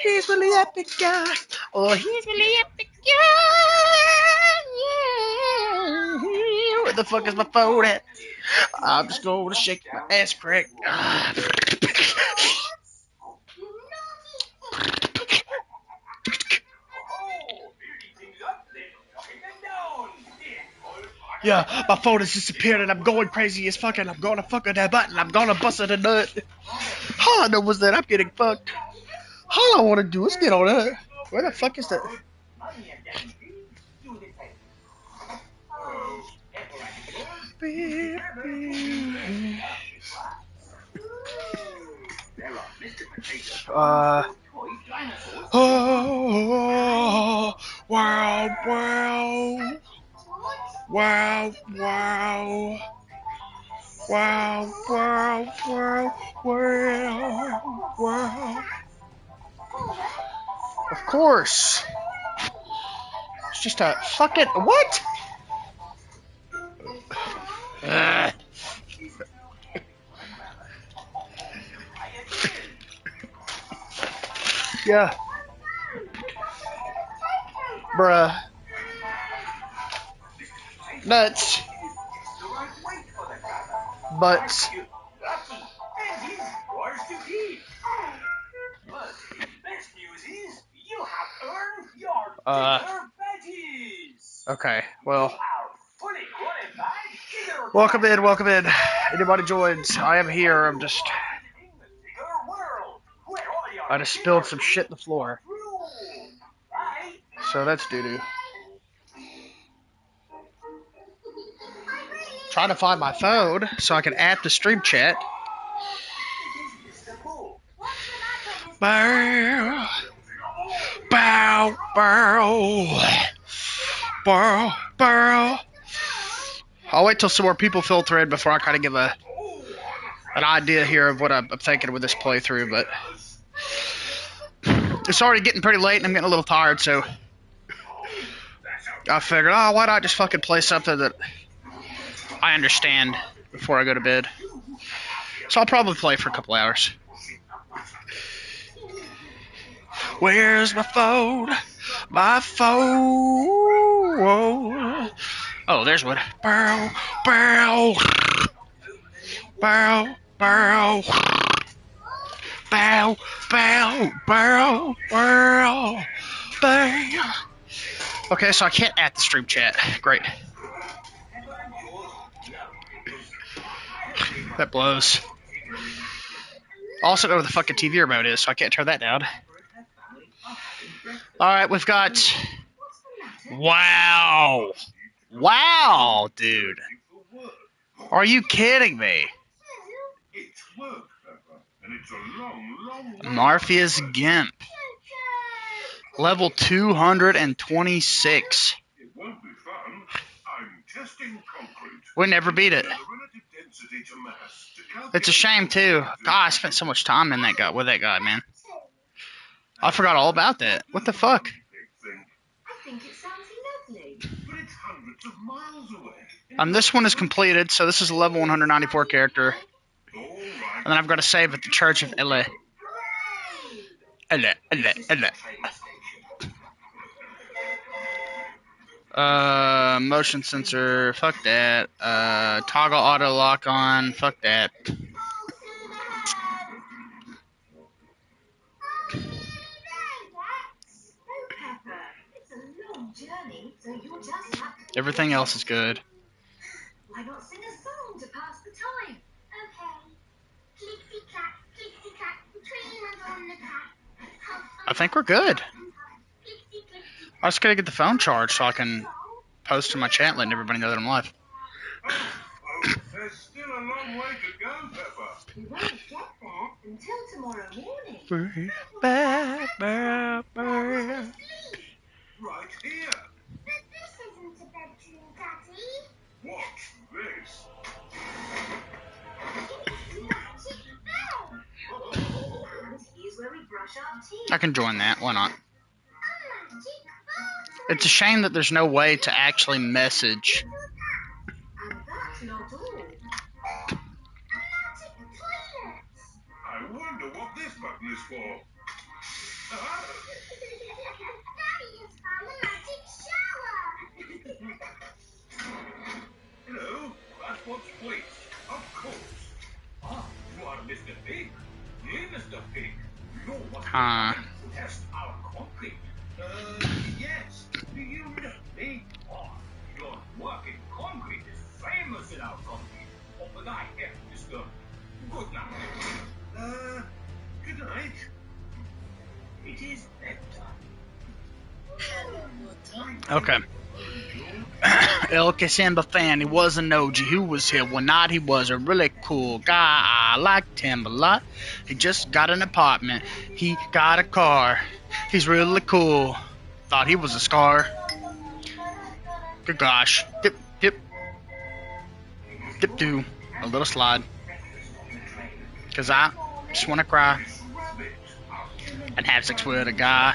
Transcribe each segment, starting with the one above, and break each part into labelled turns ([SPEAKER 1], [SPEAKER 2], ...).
[SPEAKER 1] He's really epic guy. Oh, he's really epic guy. Yeah. Where the fuck is my phone at? I'm just going to shake my ass crack. Yeah, my phone has disappeared and I'm going crazy as fuck and I'm gonna fuck with that button. I'm gonna bust it a nut. All I know was that I'm getting fucked. All I want to do is get on that. Where the fuck is that? Oh, wow, wow. Wow, wow. Wow, wow, wow, wow, wow. Of course. It's just a fucking what? Yeah. Bruh. Nuts. Butts. Okay, well. Welcome in, welcome in. Anybody joins, I am here. I just spilled some shit in the floor. So that's doo-doo. Trying to find my phone so I can add the stream chat. Bow. Bow. Bow. Bow. Bow. I'll wait till some more people filter in before I kind of give an idea here of what I'm thinking with this playthrough, but it's already getting pretty late and I'm getting a little tired, so I figured, why not just fucking play something that I understand before I go to bed. So I'll probably play for a couple hours. Where's my phone? My phone. Oh, there's one. Bow, bow. Bow, bow. Bow, bow, bow, bow, bow. Okay, so I can't add the stream chat. Great. That blows. I also know where the fucking TV remote is, so I can't turn that down. Alright, we've got... Wow. Wow, dude. Are you kidding me? Morpheus Gimp. Level 226. We never beat it. It's a shame too. God, I spent so much time in with that guy, man. I forgot all about that. What the fuck? This one is completed, so this is a level 194 character. And then I've got to save at the Church of Elle. Motion sensor, fuck that. Toggle auto lock on, fuck that. Everything else is good. Why not sing a song to pass the time? Okay. Clickety-clack, clickety-clack, the tree was on the track. I think we're good. I just gotta get the phone charged so I can post to my chat letting everybody know that I'm live. There's still a long way to go, Peppa. We won't get there until tomorrow morning. Right here. But this isn't a bedroom, Daddy. What's this? I can join that. Why not? It's a shame that there's no way to actually message. I wonder what this button is for.
[SPEAKER 2] Transport place, of course. Ah, you are Mr. Pig. Yeah, Mr. Pig. You must be coming to test our concrete. Yes. Do you really? Oh, your work in concrete is famous in our country. Oh, but I have Mr. Good night. Good night. It is bedtime.
[SPEAKER 1] Okay. El Casamba fan, he was an OG. Who was here one night? He was a really cool guy. I liked him a lot. He just got an apartment. He got a car. He's really cool. Thought he was a scar. Good gosh. Dip, dip. Dip do. A little slide. Cause I just wanna cry. And have sex with a guy.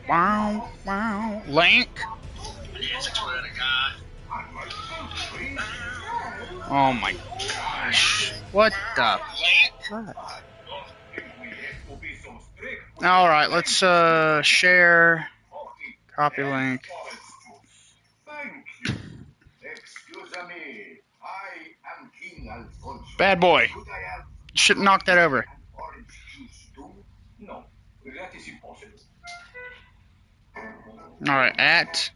[SPEAKER 1] Wow, wow. Link. Oh my gosh. What the? Alright, let's share. Copy link. Bad boy. You shouldn't knock that over.
[SPEAKER 2] No, that is impossible.
[SPEAKER 1] Alright, at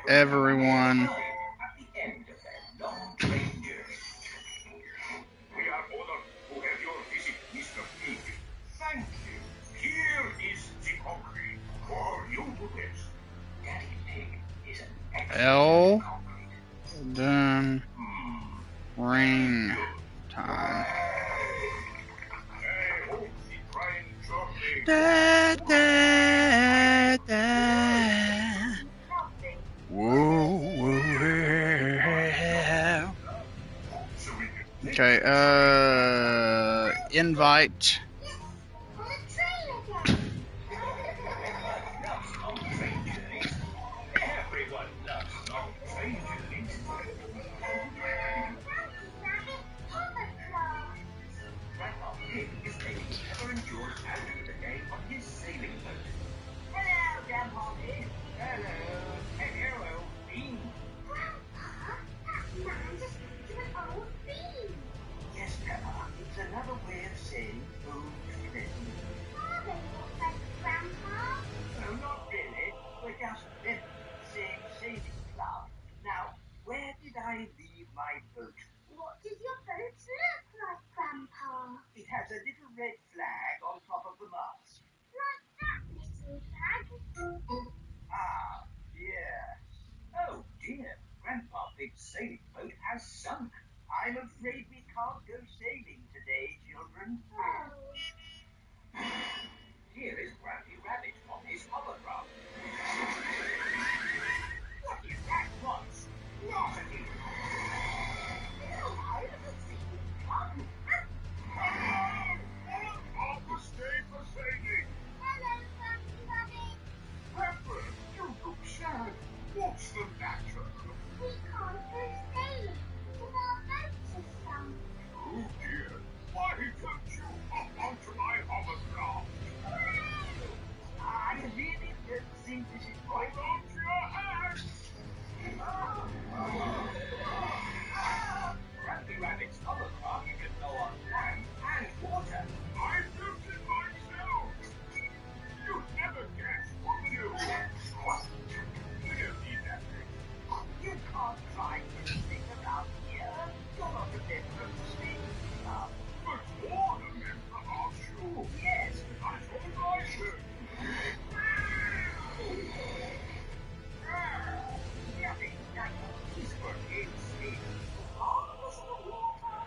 [SPEAKER 1] everyone.
[SPEAKER 2] At the end of that long train journey. We are honored to have your visit, Mr. Pig. Thank you. Here is the concrete for you to test. Daddy Pig is an excellent concrete.
[SPEAKER 1] Then ring time. Da, da, da. Whoa, whoa. Okay, invite.
[SPEAKER 2] Everyone loves long train journeys. Grandpa Pig is taking Pepper and George out for the day on his sailing boat. Hello, Grandpa Pig. Hello. Hello, Bean. Grandpa, that sounds just to an old bean. Yes, Pepper. It's another way of saying old friend. Are they not like Grandpa? No, not really. We're just members of the same sailing club. Now, where did I leave my boat? What does your boat look like, Grandpa? It has a little red flag on top of the mast. Like that little flag? Ah, yes. Oh, dear. Grandpa Pig's sailing boat has sunk. I'm afraid we can't go sailing today, children. Oh. Here is Grampy Rabbit on his hovercraft. What is that noise? Not at you. Hello, the sailing club. Hello, stay for sailing. Hello, Grampy Rabbit. Pepper, you look sad. What's the matter? We can't go sailing because our boat is sunk. Oh dear. Why don't you hop onto my hovercraft? I really don't think this is right. Hold on to your hands! Grampy Rabbit's hovercraft can go on land and water. I built it myself! You'd never guess, would you? You don't need that thing. You can't drive anything around here. You're not a member of the sailing club. But you're a member, aren't you? Yes, I thought I should. Nothing like peaceful in sailing. Marvelous in the water.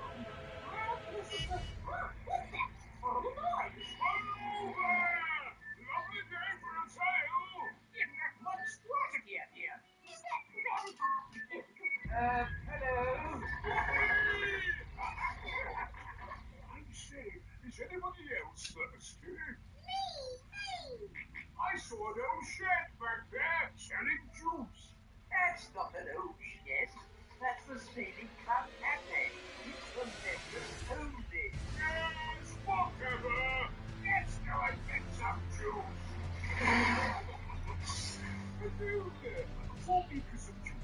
[SPEAKER 2] Marvelous in the... What's that? Horrible noise. Over! Lovely day for a sail. Isn't that much water here? Is that Grandpa Pig? Hello? I say, is anybody else thirsty? Me! I saw an old shed back there selling juice. That's not an old shed. That's the sailing club cafe. It's for members only. Yes, whatever. Let's go and get some juice. 4 liters of juice.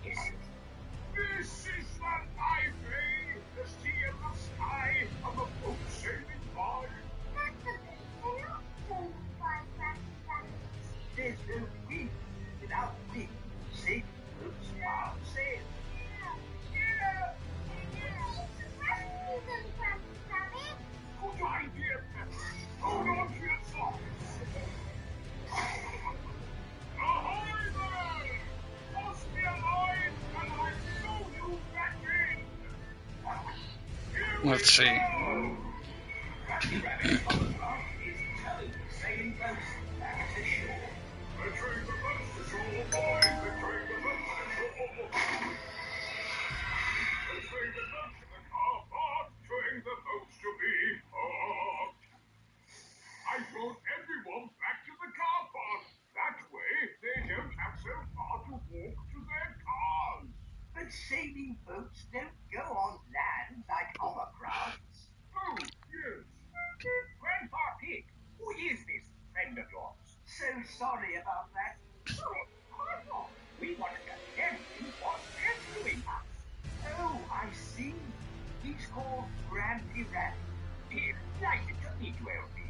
[SPEAKER 2] Yes. This is what I say, the sea and the sky, and the boat sailing by. That's the boat. They're not sailing by planets. There's no wind. Without wind, sailing boats can't sail. Good idea, Pepper. Hold on to your socks. Ahoy there! Toss me a line and I'll throw you back in.
[SPEAKER 1] Let's see.
[SPEAKER 2] Rabbit Rabbit's photograph is towing sailing boats back to shore. Betraying the boats to shore, boys! Betraying the boats to shore! Betraying the boats to the car park! Betraying the boats to be parked! I brought everyone back to the car park. That way, they don't have so far to walk to their cars. But sailing boats don't go on land like hovercrafts. Oh, yes. Grandpa Pig, who is this friend of yours? So sorry about that. Oh, quite wrong. We want to condemn him for rescuing us. Oh, I see. He's called Grampy Rabbit. Dear, delighted to meet you, LP.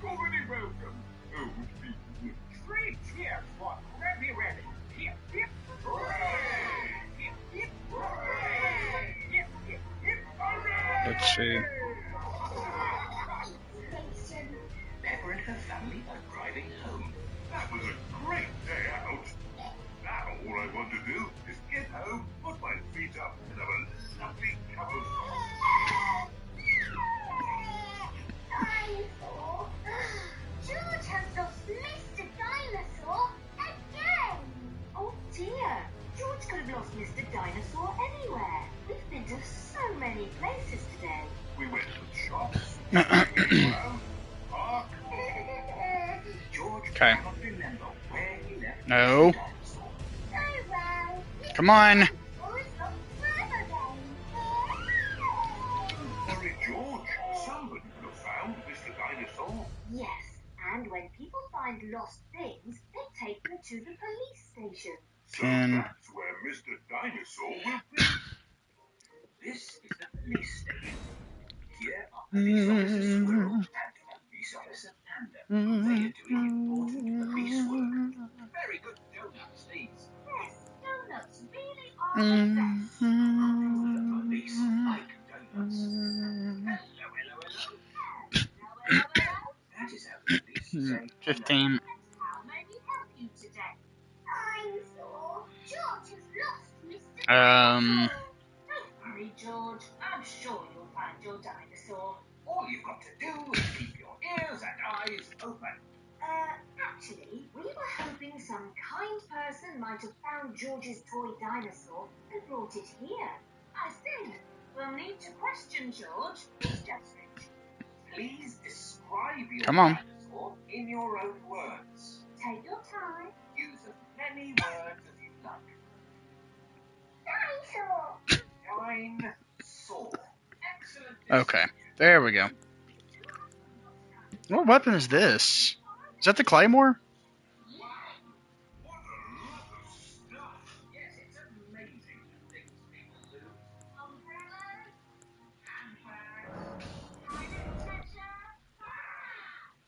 [SPEAKER 2] You're very welcome, old people. 3 cheers for Grampy Rabbit. Hip, hip, hooray! Hip, hip, hooray! Hip, hip, hip, hooray!
[SPEAKER 1] Let's see.
[SPEAKER 2] Pepper and her family are driving home. That was a great day out. Now all I want to do is get home, put my feet up, and have a lovely cup of Dinosaur! George has lost Mr. Dinosaur again! Oh dear! George could have lost Mr. Dinosaur anywhere. We've been to so many places today. We went to the shops, park. George
[SPEAKER 1] Okay.
[SPEAKER 2] cannot remember where he left
[SPEAKER 1] No.
[SPEAKER 2] Mr. Dinosaur. Oh well.
[SPEAKER 1] Come on.
[SPEAKER 2] Sorry, George. Somebody could have found Mr. Dinosaur. Yes, and when people find lost things, they take them to the police station. So that's where Mr. Dinosaur will be. This is the police station. Here are Police Officer Squirrel and Police Officer Panda. They are doing important police work. Very good donuts, these. Yes, donuts really are the best. The police like donuts. Hello, hello, hello. Hello, hello, hello. That is how the police say
[SPEAKER 1] 15.
[SPEAKER 2] How may we help you today? Dinosaur. George has lost Mr.
[SPEAKER 1] Um.
[SPEAKER 2] Don't worry, George. I'm sure you'll find your dinosaur. All you've got to do is keep your ears and eyes open. Actually, we were hoping some kind person might have found George's toy dinosaur and brought it here. I see. We'll need to question George. It's just it. Please describe your
[SPEAKER 1] Come on.
[SPEAKER 2] dinosaur in your own words. Take your time. Use as many words as you like. Dinosaur. Dinosaur. Excellent.
[SPEAKER 1] Okay. There we go. What weapon is this? Is that the Claymore?
[SPEAKER 2] Wow. What a lot of stuff. Yes, it's amazing the things people do. Umbrellas, handbags, pirate treasure.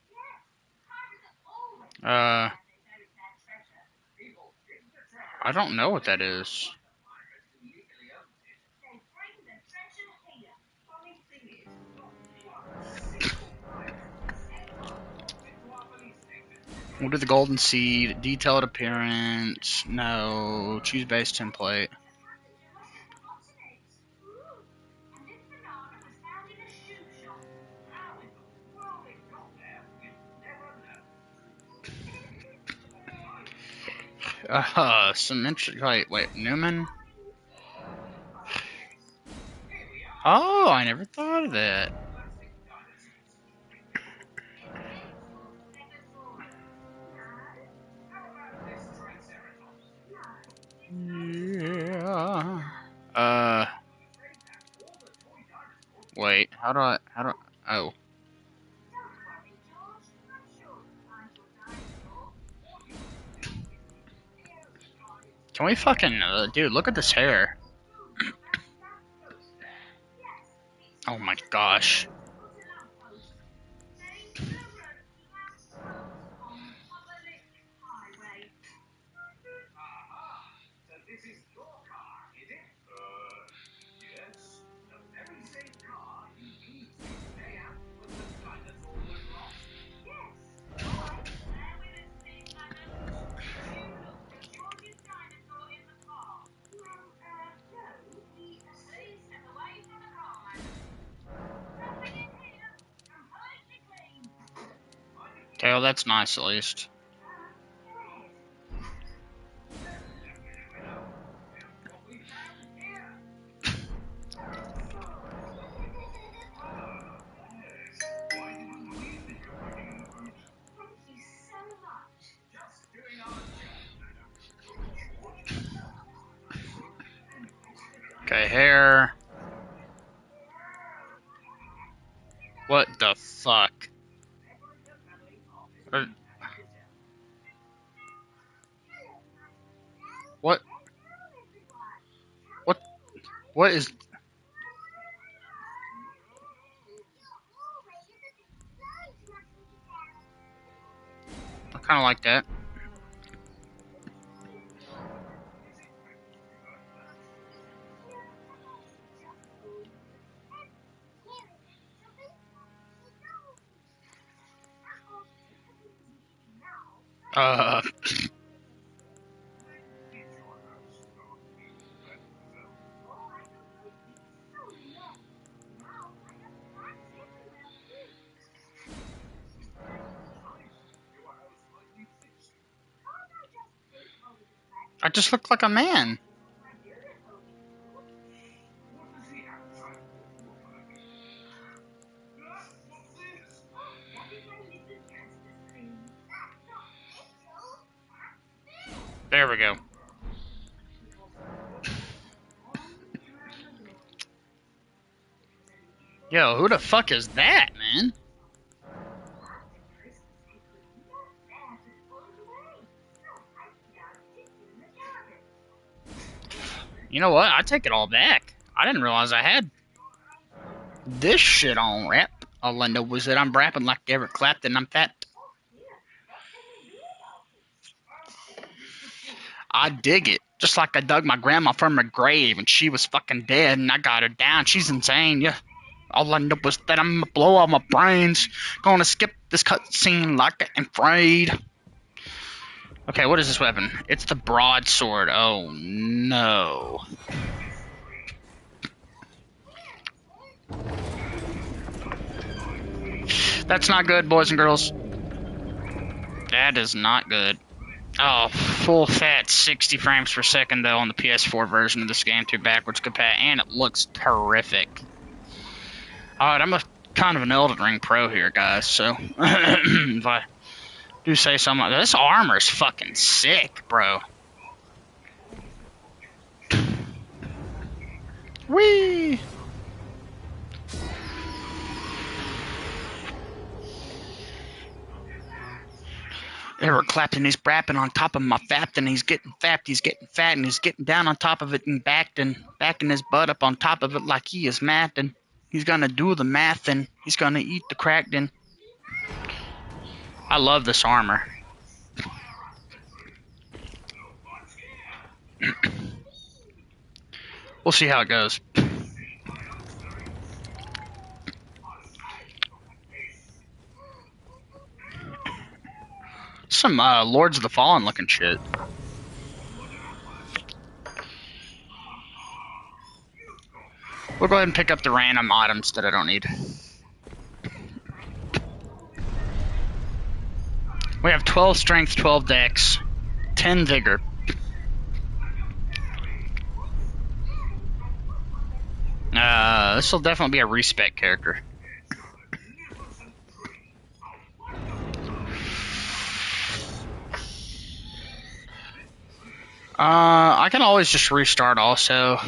[SPEAKER 2] Yes, pirates are always
[SPEAKER 1] Uh,
[SPEAKER 2] when they bury their treasure. People dig the treasure.
[SPEAKER 1] I don't know what that is.
[SPEAKER 2] Pirate who legally owns it. They bring the treasure here. Funny thing is, not one single pirate has ever walked into our police station.
[SPEAKER 1] What is the golden seed? Detailed appearance? No. Choose base template.
[SPEAKER 2] And this banana was found in a shoe shop. How in the world it got there, you'd never know.
[SPEAKER 1] Some interesting. Wait, Newman?
[SPEAKER 2] Here we are.
[SPEAKER 1] Oh, I never thought of that.
[SPEAKER 2] Classic dinosaurs. Stegosaurus. No. How about this Triceratops? No.
[SPEAKER 1] Yeah.
[SPEAKER 2] I'm afraid that's all the toy dinosaurs.
[SPEAKER 1] Wait. How do I? Oh.
[SPEAKER 2] Don't worry, George. I'm sure you'll find your dinosaur. All you have to do is keep your ears and eyes
[SPEAKER 1] Can we fucking... dude, look at this hair. Oh my gosh.
[SPEAKER 2] So this is your car, is it? Yes. The very same car you used this day out when the dinosaur was lost? Yes. Alright, bear with us, Steve Adams. Did you look for George's dinosaur in the car? Well, no. Please step away from the car, madam. Nothing in here. Completely clean.
[SPEAKER 1] Okay, well that's nice at least. Okay, hair. What the fuck? What? What? What is... I kind of like that. Uh... I just look like a man. There we go. Yo, who the fuck is that, man? You know what? I take it all back. I didn't realize I had this shit on rap. All I know was that I'm rapping like Eric Clapton. I'm fat. I dig it. Just like I dug my grandma from her grave and she was fucking dead and I got her down. She's insane, yeah. All I know was that I'm gonna blow all my brains. Gonna skip this cutscene like I'm afraid. Okay, what is this weapon? It's the broadsword. Oh no. That's not good, boys and girls. That is not good. Oh, full fat 60 frames per second though on the PS4 version of this game, too backwards compat, and it looks terrific. Alright, I'm a kind of an Elden Ring pro here, guys, so if I do say something, this armor's fucking sick, bro. Whee! Eric Clapton, he's rapping on top of my fat, and he's getting fat, and he's getting down on top of it and backing his butt up on top of it like he is math, and he's gonna do the math, and he's gonna eat the crack, and I love this armor. We'll see how it goes. Some Lords of the Fallen looking shit. We'll go ahead and pick up the random items that I don't need. We have 12 strength, 12 dex, 10 vigor. This will definitely be a respec character. I can always just restart also.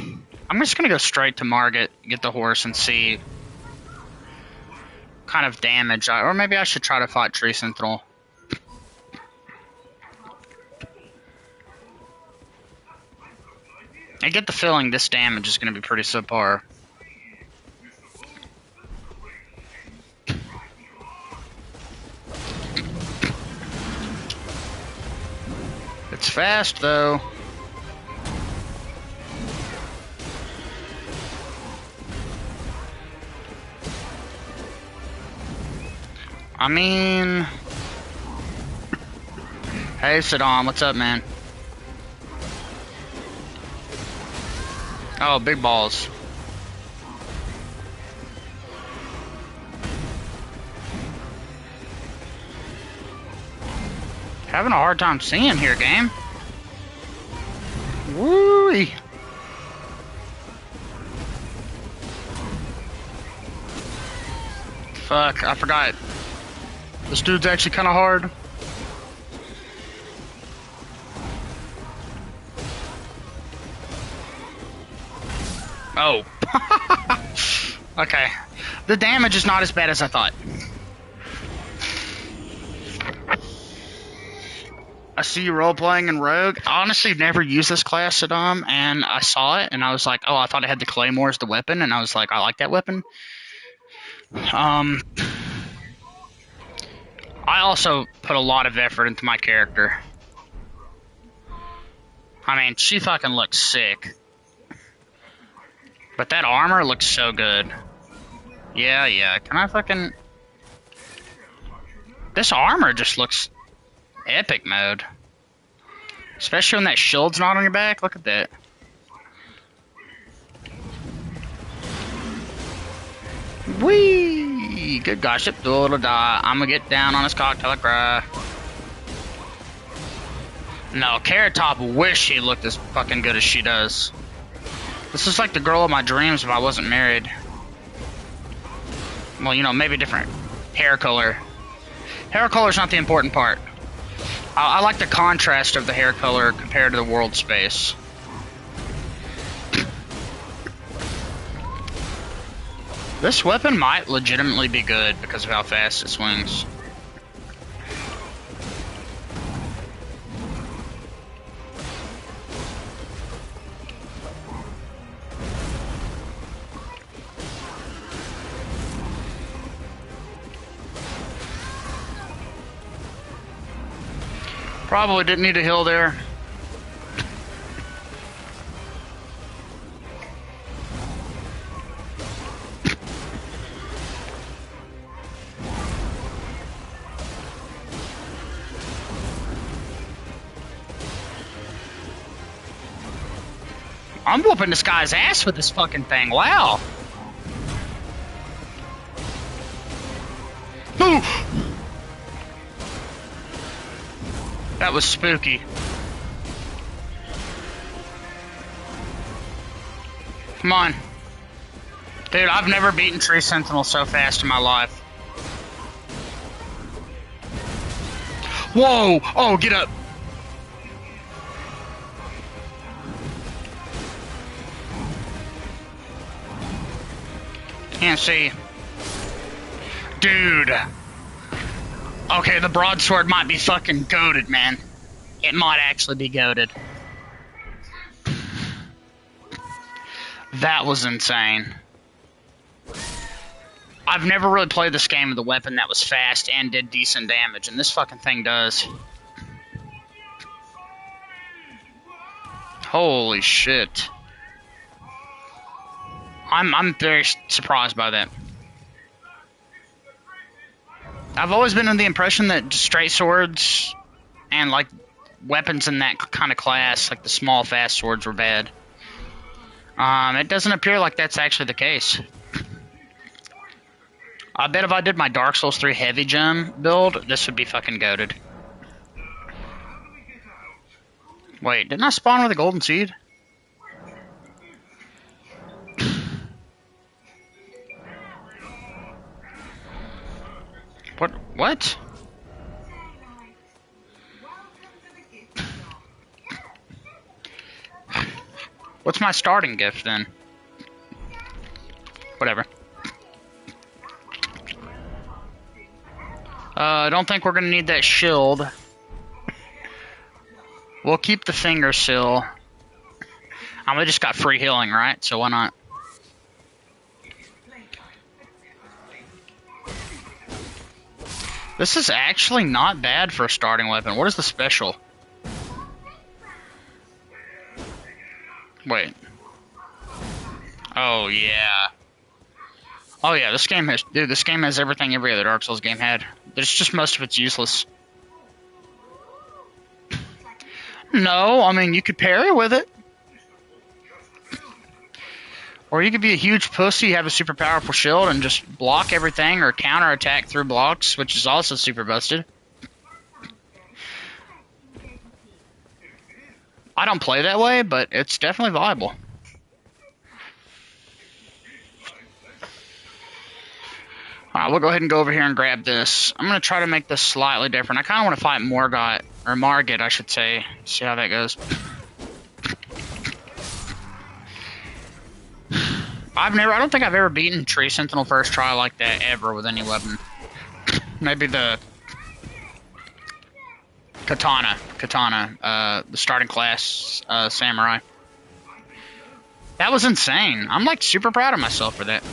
[SPEAKER 1] I'm just gonna go straight to Margit, get the horse, and see what kind of damage or maybe I should try to fight Tree Sentinel. I get the feeling this damage is going to be pretty subpar. It's fast, though. I mean... Hey, Saddam, what's up, man? Oh, big balls. Having a hard time seeing here, game. Woo-wee. Fuck, I forgot. This dude's actually kind of hard. Oh. Okay. The damage is not as bad as I thought. I see you role-playing in Rogue. I honestly never used this class, Saddam, and I saw it, and I was like, oh, I thought it had the Claymore as the weapon, and I was like, I like that weapon. I also put a lot of effort into my character. I mean, she fucking looks sick. But that armor looks so good. Yeah. Can I fucking... This armor just looks epic mode. Especially when that shield's not on your back. Look at that. Whee! Good gosh, it'll die. I'm gonna get down on his cock till I cry. No, Carrot Top wish she looked as fucking good as she does. This is like the girl of my dreams if I wasn't married. Well, you know, maybe different hair color. Hair color's not the important part. I like the contrast of the hair color compared to the world space. This weapon might legitimately be good because of how fast it swings. Probably didn't need a heal there. I'm whooping this guy's ass with this fucking thing. Wow. Ooh. That was spooky. Come on. Dude, I've never beaten Tree Sentinel so fast in my life. Whoa! Oh, get up. Can't see. Dude. Okay, the broadsword might be fucking goated, man. It might actually be goated. That was insane. I've never really played this game with a weapon that was fast and did decent damage, and this fucking thing does. Holy shit. I'm very surprised by that. I've always been under the impression that straight swords and like weapons in that kind of class, like the small fast swords, were bad. It doesn't appear like that's actually the case. I bet if I did my Dark Souls 3 heavy gem build, this would be fucking goated. Wait, didn't I spawn with a golden seed? What? What's my starting gift then? Whatever. I don't think we're gonna need that shield. We'll keep the finger sill. We just got free healing, right? So why not? This is actually not bad for a starting weapon. What is the special? Wait. Oh, yeah. Oh, yeah, this game has everything every other Dark Souls game had. It's just most of it's useless. No, I mean, you could parry with it. Or you could be a huge pussy, have a super powerful shield, and just block everything or counterattack through blocks, which is also super busted. I don't play that way, but it's definitely viable. Alright, we'll go ahead and go over here and grab this. I'm going to try to make this slightly different. I kind of want to fight Margit, I should say. See how that goes. I don't think I've ever beaten Tree Sentinel first try like that ever with any weapon. Maybe the Katana, the starting class samurai. That was insane. I'm like super proud of myself for that.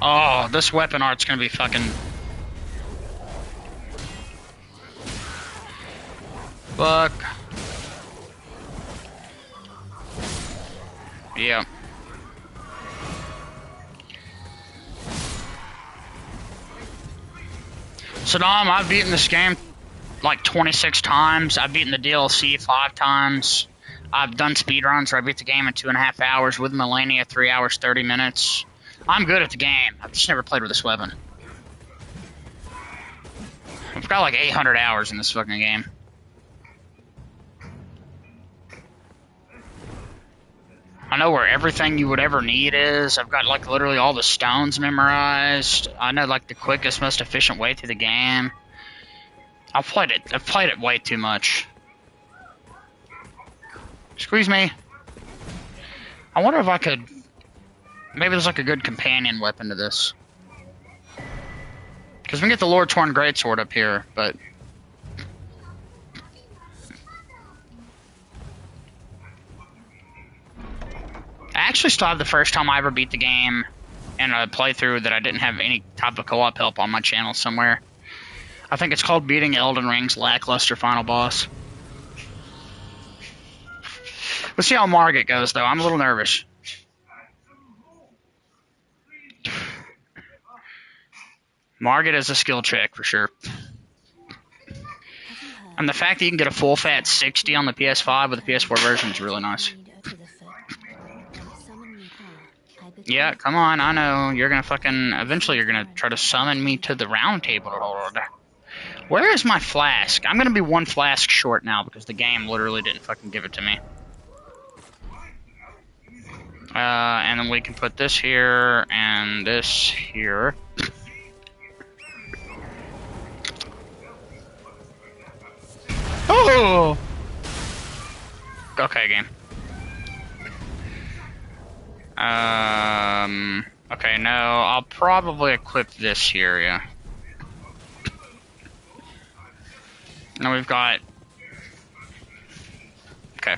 [SPEAKER 1] Oh, this weapon art's gonna be fucking... Fuck. Yeah. So Dom, I've beaten this game like 26 times. I've beaten the DLC 5 times. I've done speedruns where I beat the game in 2.5 hours with Millennia, 3 hours, 30 minutes. I'm good at the game. I've just never played with this weapon. I've got like 800 hours in this fucking game. I know where everything you would ever need is. I've got like literally all the stones memorized. I know like the quickest, most efficient way through the game. I've played it way too much. Squeeze me. I wonder if I could... Maybe there's like a good companion weapon to this. Because we can get the Lord Torn Greatsword up here, but... I actually still have the first time I ever beat the game in a playthrough that I didn't have any type of co-op help on my channel somewhere. I think it's called Beating Elden Ring's Lackluster Final Boss. Let's see how Margit goes, though. I'm a little nervous. Margit is a skill check, for sure. And the fact that you can get a full fat 60 on the PS5 with the PS4 version is really nice. Yeah, come on, I know. You're gonna fucking... Eventually you're gonna try to summon me to the round table. Where is my flask? I'm gonna be one flask short now because the game literally didn't fucking give it to me. And then we can put this here and this here. Oh! Okay, game. Okay, no, I'll probably equip this here, yeah. Now we've got... Okay.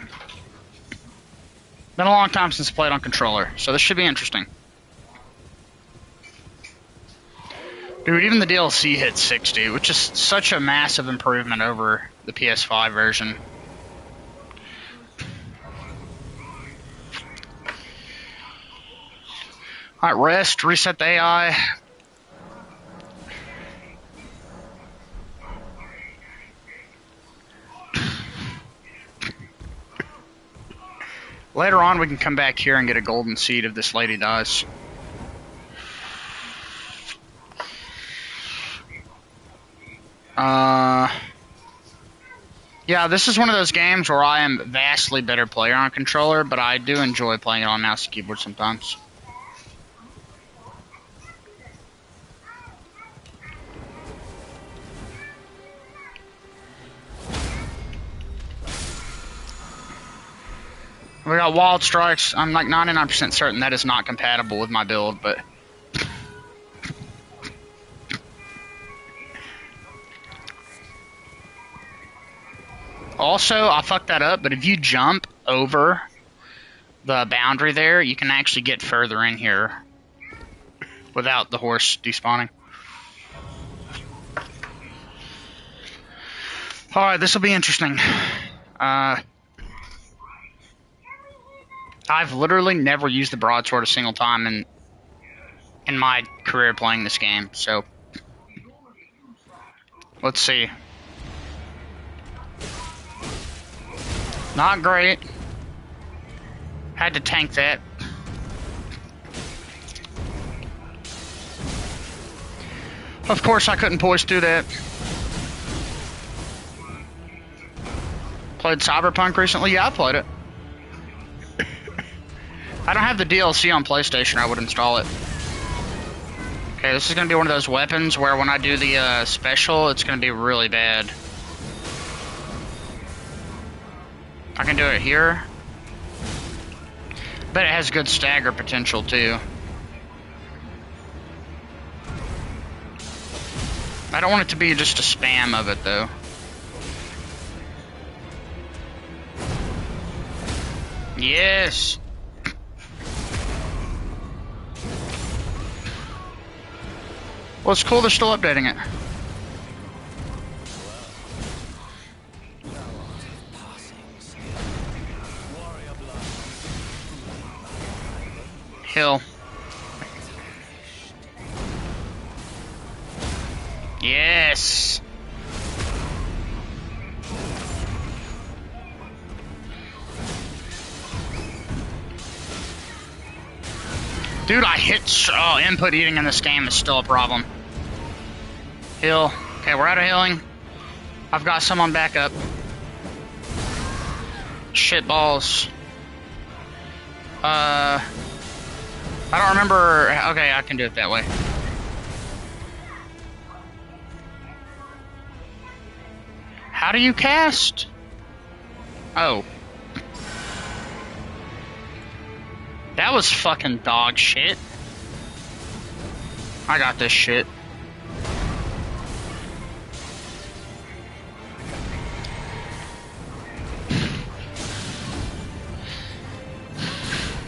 [SPEAKER 1] Been a long time since I played on controller, so this should be interesting. Dude, even the DLC hit 60, which is such a massive improvement over the PS5 version. Alright, rest, reset the AI. Later on, we can come back here and get a golden seed if this lady dies. Yeah, this is one of those games where I am a vastly better player on controller, but I do enjoy playing it on mouse and keyboard sometimes. We got Wild Strikes. I'm like 99% certain that is not compatible with my build, but... Also, I fucked that up, but if you jump over the boundary there, you can actually get further in here without the horse despawning. Alright, this will be interesting. I've literally never used the broadsword a single time in my career playing this game, so let's see. Not great. Had to tank that. Of course I couldn't push through that. Played Cyberpunk recently? Yeah, I played it. I don't have the DLC on PlayStation, I would install it. Okay, this is going to be one of those weapons where when I do the special, it's going to be really bad. I can do it here. But it has good stagger potential too. I don't want it to be just a spam of it though. Yes! Well, it's cool they're still updating it. Hill. Yes! Dude, I hit... Oh, input eating in this game is still a problem. Heal. Okay, we're out of healing. I've got some on backup. Shit balls. I don't remember... Okay, I can do it that way. How do you cast? Oh. That was fucking dog shit. I got this shit.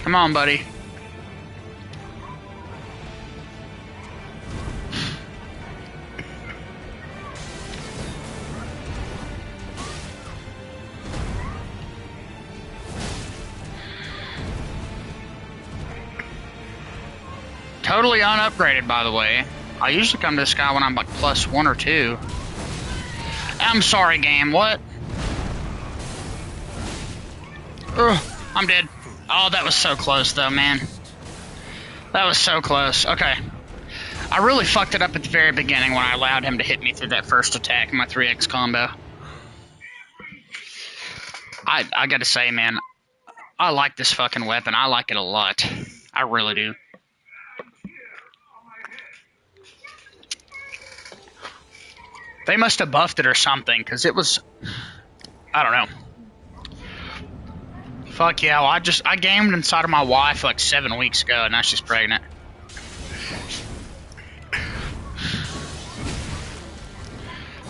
[SPEAKER 1] Come on, buddy. Totally unupgraded, by the way. I usually come to this guy when I'm like +1 or 2. I'm sorry, game. What? Ugh, I'm dead. Oh, that was so close, though, man. That was so close. Okay. I really fucked it up at the very beginning when I allowed him to hit me through that first attack in my 3x combo. I gotta say, man, I like this fucking weapon. I like it a lot. I really do. They must have buffed it or something, because it was... I don't know. Fuck yeah, well, I gamed inside of my wife like 7 weeks ago, and now she's pregnant.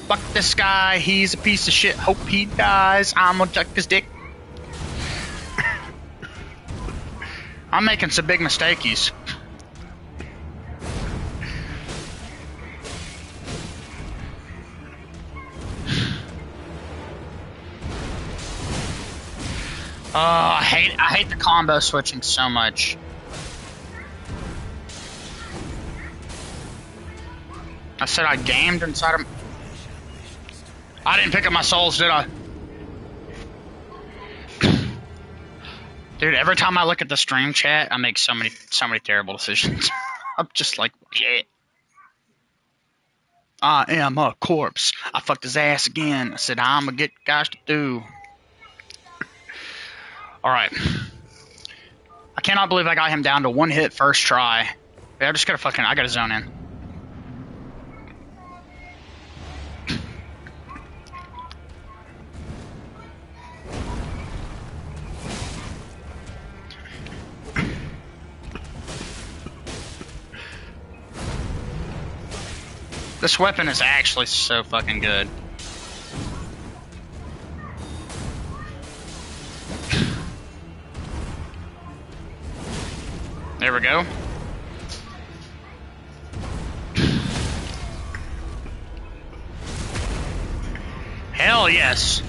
[SPEAKER 1] Fuck this guy, he's a piece of shit, hope he dies, I'm gonna tuck his dick. I'm making some big mistakes. Oh, I hate the combo switching so much. I said I gamed inside of... I didn't pick up my souls, did I? Dude, every time I look at the stream chat, I make so many terrible decisions. I'm just like, yeah. I am a corpse. I fucked his ass again. I said, I'm gonna get guys to do. Alright. I cannot believe I got him down to 1 hit first try. Yeah, I just gotta fucking... I gotta zone in. This weapon is actually so fucking good. There we go. Hell yes.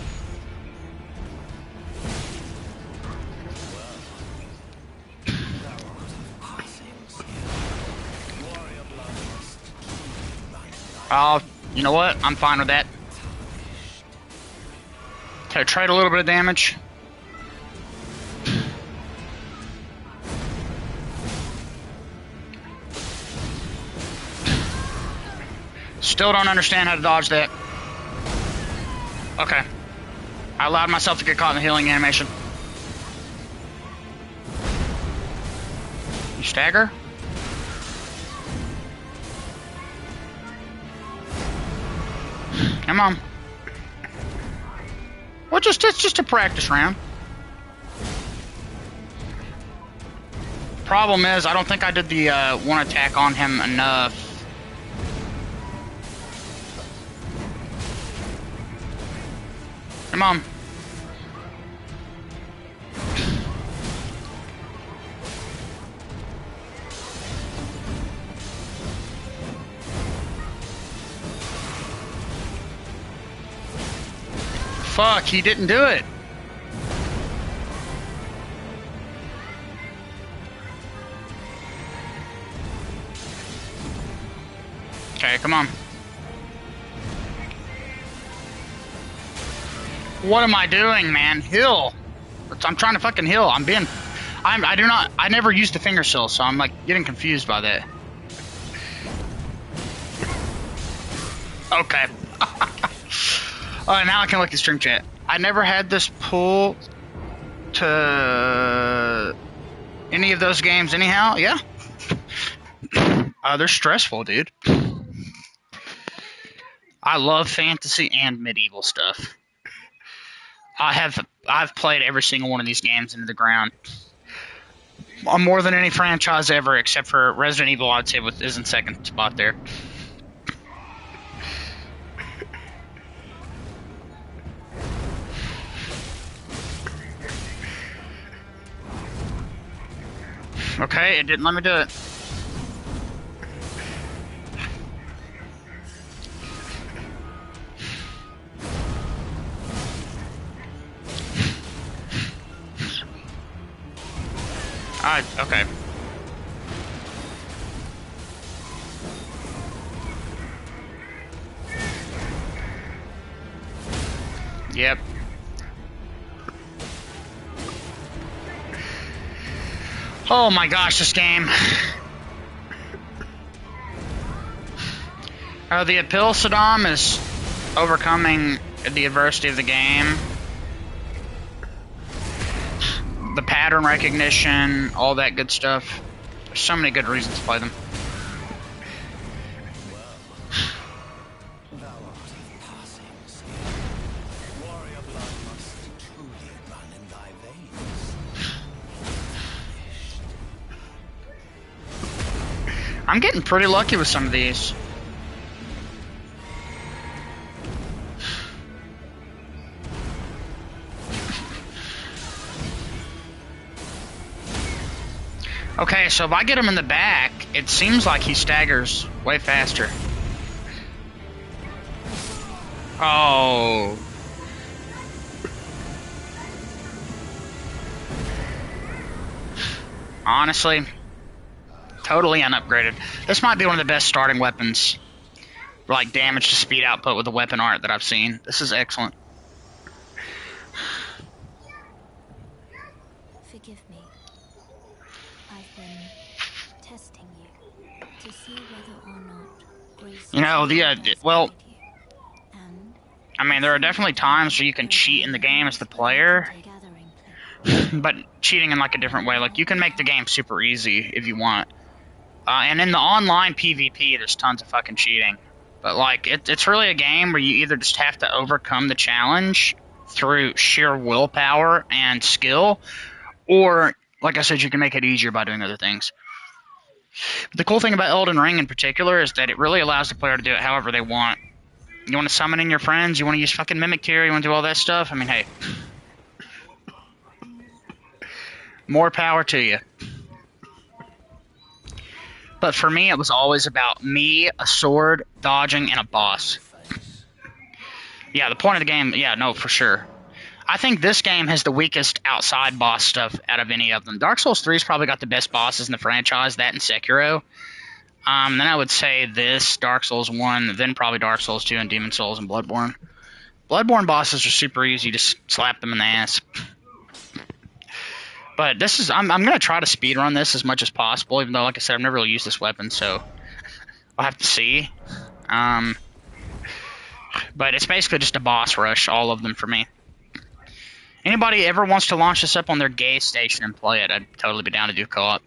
[SPEAKER 1] Oh, you know what? I'm fine with that. Can I trade a little bit of damage? Still don't understand how to dodge that. Okay. I allowed myself to get caught in the healing animation. You stagger? Come on. Well, it's just a practice round. Problem is, I don't think I did the one attack on him enough. Come on. Fuck, he didn't do it. Okay, come on. What am I doing, man? Heal. I'm trying to fucking heal. I never used the finger sill, so I'm like getting confused by that. Okay. Alright, now I can look at stream chat. I never had this pull to any of those games anyhow. Yeah. They're stressful, dude. I love fantasy and medieval stuff. I've played every single one of these games into the ground. More than any franchise ever, except for Resident Evil, I'd say is in second spot there. Okay, it didn't let me do it. Okay. Yep. Oh my gosh, this game. The appeal, Saddam, is overcoming the adversity of the game. The pattern recognition, all that good stuff. There's so many good reasons to play them. I'm getting pretty lucky with some of these. Okay, so if I get him in the back, it seems like he staggers way faster. Oh. Honestly, totally unupgraded. This might be one of the best starting weapons, like damage to speed output with the weapon art that I've seen. This is excellent.
[SPEAKER 3] Forgive me. I've been testing you to see whether or not Grace.
[SPEAKER 1] You know, well, I mean, there are definitely times where you can cheat in the game as the player, but cheating in like a different way. Like, you can make the game super easy if you want. And in the online PvP, there's tons of fucking cheating. But, like, it's really a game where you either just have to overcome the challenge through sheer willpower and skill, or, like I said, you can make it easier by doing other things. But the cool thing about Elden Ring in particular is that it really allows the player to do it however they want. You want to summon in your friends, you want to use fucking Mimic Tier, you want to do all that stuff, I mean, hey. More power to you. but for me, it was always about me, a sword, dodging, and a boss. Yeah, the point of the game, yeah, no, for sure. I think this game has the weakest outside boss stuff out of any of them. Dark Souls 3's probably got the best bosses in the franchise, that and Sekiro. Then I would say this, Dark Souls 1, then probably Dark Souls 2 and Demon Souls and Bloodborne. Bloodborne bosses are super easy, just slap them in the ass. But this is, I'm going to try to speedrun this as much as possible, even though, like I said, I've never really used this weapon, so I'll have to see. But it's basically just a boss rush, all of them for me. Anybody ever wants to launch this up on their Gaystation and play it, I'd totally be down to do co-op.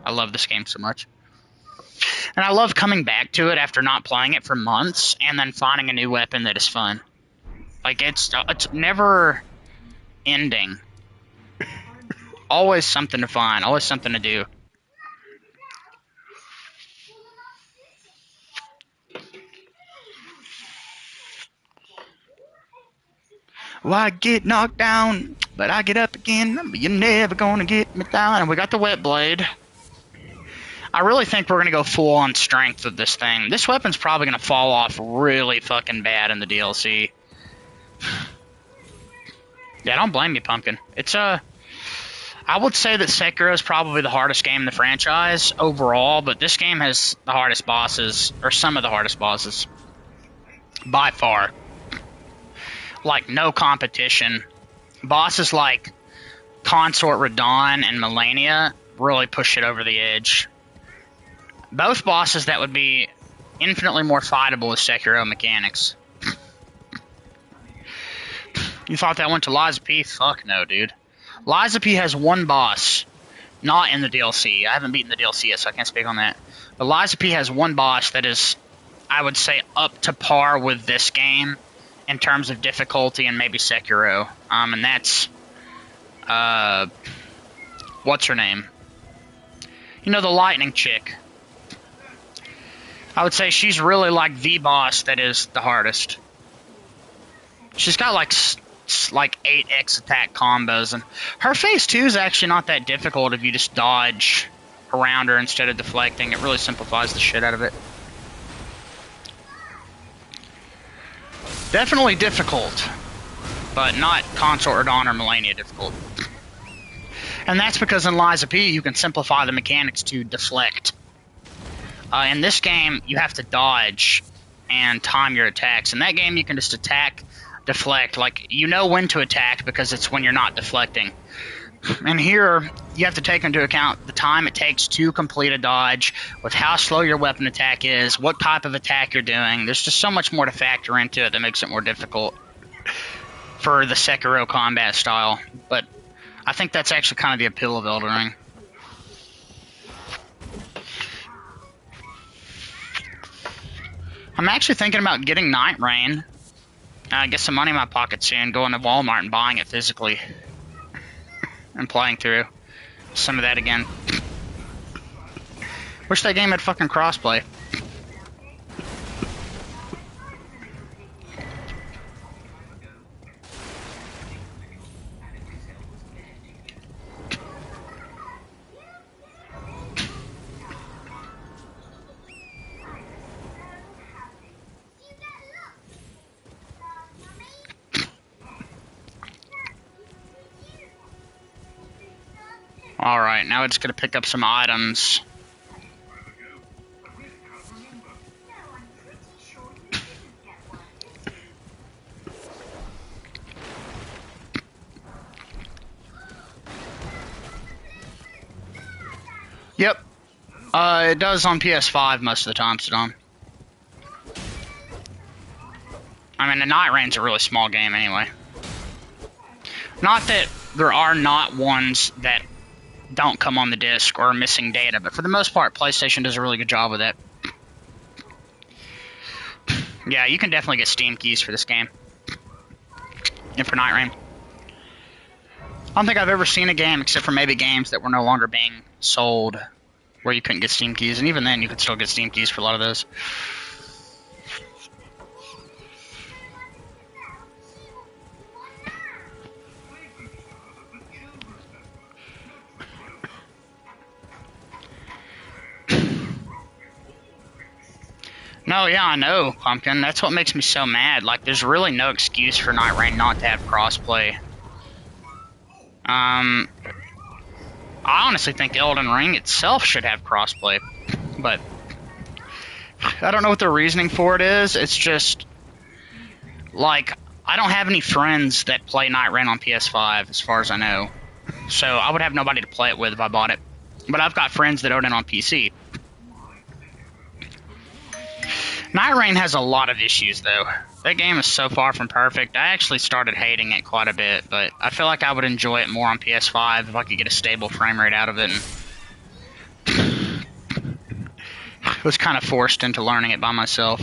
[SPEAKER 1] I love this game so much. And I love coming back to it after not playing it for months and then finding a new weapon that is fun. Like, it's never ending. Always something to find, always something to do. Well, I get knocked down, but I get up again. You're never gonna get me down. And we got the wet blade. I really think we're gonna go full on strength with this thing. This weapon's probably gonna fall off really fucking bad in the DLC. Yeah, don't blame me, Pumpkin. It's I would say that Sekiro is probably the hardest game in the franchise overall, but this game has the hardest bosses, or some of the hardest bosses, by far. Like, no competition. Bosses like Consort Radon and Melania really push it over the edge. Both bosses that would be infinitely more fightable with Sekiro mechanics. You thought that went to Liza P? Fuck no, dude. Liza P has one boss, not in the DLC. I haven't beaten the DLC yet, so I can't speak on that. But Liza P has one boss that is, I would say, up to par with this game in terms of difficulty and maybe Sekiro. And that's, what's her name? You know, the lightning chick. I would say she's really like the boss that is the hardest. She's got like 8x attack combos, and her phase 2 is actually not that difficult if you just dodge around her instead of deflecting. It really simplifies the shit out of it. Definitely difficult, but not Consort Radon or Melania difficult. And that's because in Liza P you can simplify the mechanics to deflect. In this game, you have to dodge and time your attacks. In that game, you can just attack, deflect. Like, you know when to attack because it's when you're not deflecting. And here, you have to take into account the time it takes to complete a dodge, with how slow your weapon attack is, what type of attack you're doing. There's just so much more to factor into it that makes it more difficult for the Sekiro combat style. But I think that's actually kind of the appeal of Elden Ring. I'm actually thinking about getting Night Rain. Get some money in my pocket soon, going to Walmart and buying it physically. And playing through some of that again. Wish that game had fucking crossplay. Alright, now we're just gonna pick up some items. Yep. It does on PS5 most of the time, Saddam. I mean, the Night Rain's a really small game anyway. Not that there are not ones that don't come on the disc or are missing data, but for the most part, PlayStation does a really good job with that. Yeah, you can definitely get Steam keys for this game. And for Night Rain. I don't think I've ever seen a game, except for maybe games that were no longer being sold, where you couldn't get Steam keys, and even then you could still get Steam keys for a lot of those. No, yeah, I know, Pumpkin. That's what makes me so mad. Like, there's really no excuse for Night Rain not to have crossplay. I honestly think Elden Ring itself should have crossplay, but I don't know what the reasoning for it is. It's just, like, I don't have any friends that play Night Rain on PS5, as far as I know. So I would have nobody to play it with if I bought it. But I've got friends that own it on PC. Night Rain has a lot of issues, though. That game is so far from perfect. I actually started hating it quite a bit, but I feel like I would enjoy it more on PS5 if I could get a stable frame rate out of it. And I was kind of forced into learning it by myself.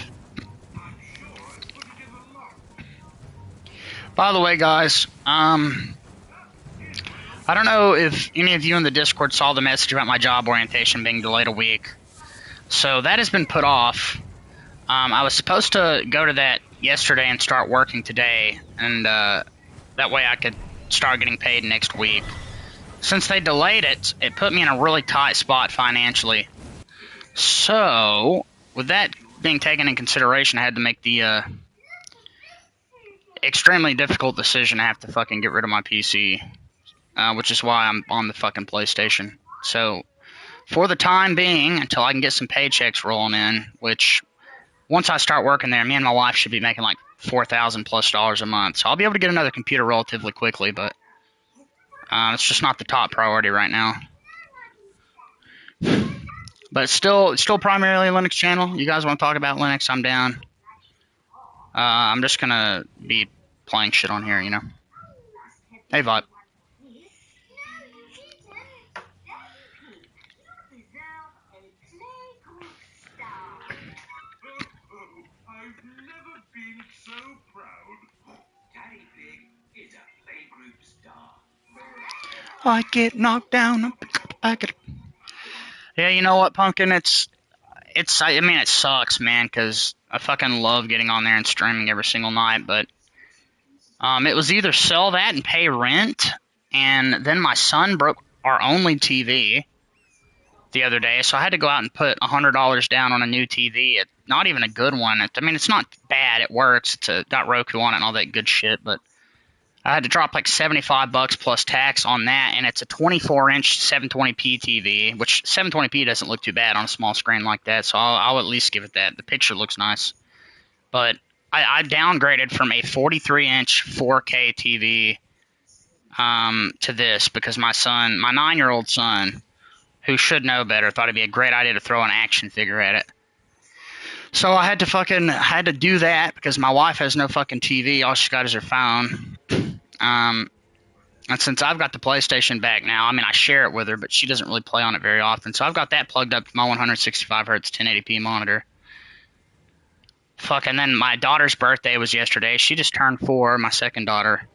[SPEAKER 1] By the way, guys, I don't know if any of you in the Discord saw the message about my job orientation being delayed a week. So that has been put off. I was supposed to go to that yesterday and start working today, and that way I could start getting paid next week. Since they delayed it, it put me in a really tight spot financially. So, with that being taken in consideration, I had to make the extremely difficult decision. I have to fucking get rid of my PC, which is why I'm on the fucking PlayStation. So, for the time being, until I can get some paychecks rolling in, which once I start working there, me and my wife should be making like $4,000+ a month. So I'll be able to get another computer relatively quickly, but it's just not the top priority right now. But it's still primarily a Linux channel. You guys want to talk about Linux? I'm down. I'm just gonna be playing shit on here, you know. Hey, Vought.
[SPEAKER 2] I've never been so proud. Daddy Pig is a playgroup star.
[SPEAKER 1] I get knocked down. Yeah, you know what, Pumpkin? I mean, it sucks, man, because I fucking love getting on there and streaming every single night, but it was either sell that and pay rent, and then my son broke our only TV the other day, so I had to go out and put $100 down on a new TV. Not even a good one. I mean, it's not bad. It works. It's got Roku on it and all that good shit, but I had to drop like $75 plus tax on that, and it's a 24-inch 720p TV, which 720p doesn't look too bad on a small screen like that, so I'll at least give it that. The picture looks nice. But I downgraded from a 43-inch 4K TV to this because my 9-year-old son, who should know better, thought it'd be a great idea to throw an action figure at it. So I had to do that because my wife has no fucking TV. All she's got is her phone. And since I've got the PlayStation back now, I mean, I share it with her, but she doesn't really play on it very often. So I've got that plugged up to my 165 hertz 1080p monitor. Fuck, and then my daughter's birthday was yesterday. She just turned 4, my second daughter.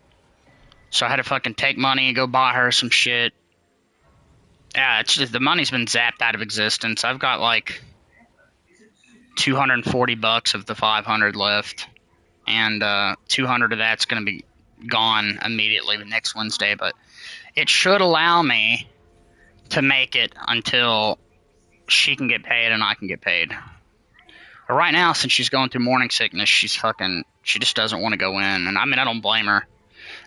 [SPEAKER 1] So I had to fucking take money and go buy her some shit. Yeah, it's just, the money's been zapped out of existence. I've got like $240 of the 500 left, and 200 of that's going to be gone immediately the next Wednesday, but it should allow me to make it until she can get paid and I can get paid. But right now, since she's going through morning sickness, she just doesn't want to go in, and I mean, I don't blame her.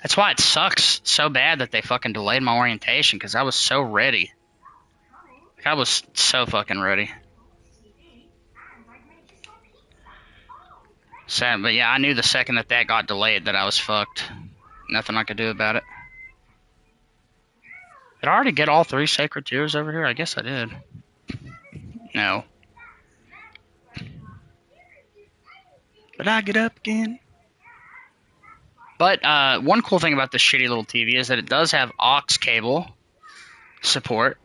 [SPEAKER 1] That's why it sucks so bad that they fucking delayed my orientation, because I was so ready. I was so fucking ready. Sad, but yeah, I knew the second that got delayed that I was fucked. Nothing I could do about it. Did I already get all 3 sacred tears over here? I guess I did. No. But I get up again. But one cool thing about this shitty little TV is that it does have aux cable support.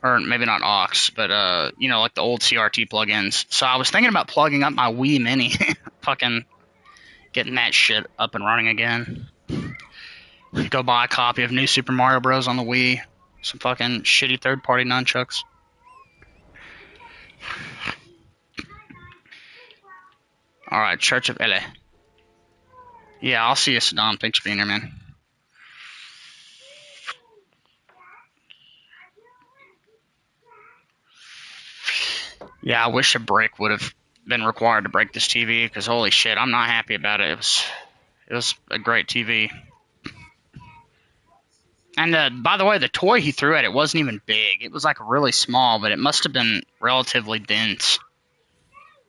[SPEAKER 1] Or maybe not aux, but you know, like the old CRT plugins. So I was thinking about plugging up my Wii Mini. Fucking getting that shit up and running again. Go buy a copy of New Super Mario Bros. On the Wii. Some fucking shitty third-party nunchucks. Alright, Church of Ele. Yeah, I'll see you, Saddam. Thanks for being here, man. Yeah, I wish a break would have been required to break this TV because holy shit, I'm not happy about it. It was a great TV. And by the way, the toy he threw at it wasn't even big. It was like really small, but it must have been relatively dense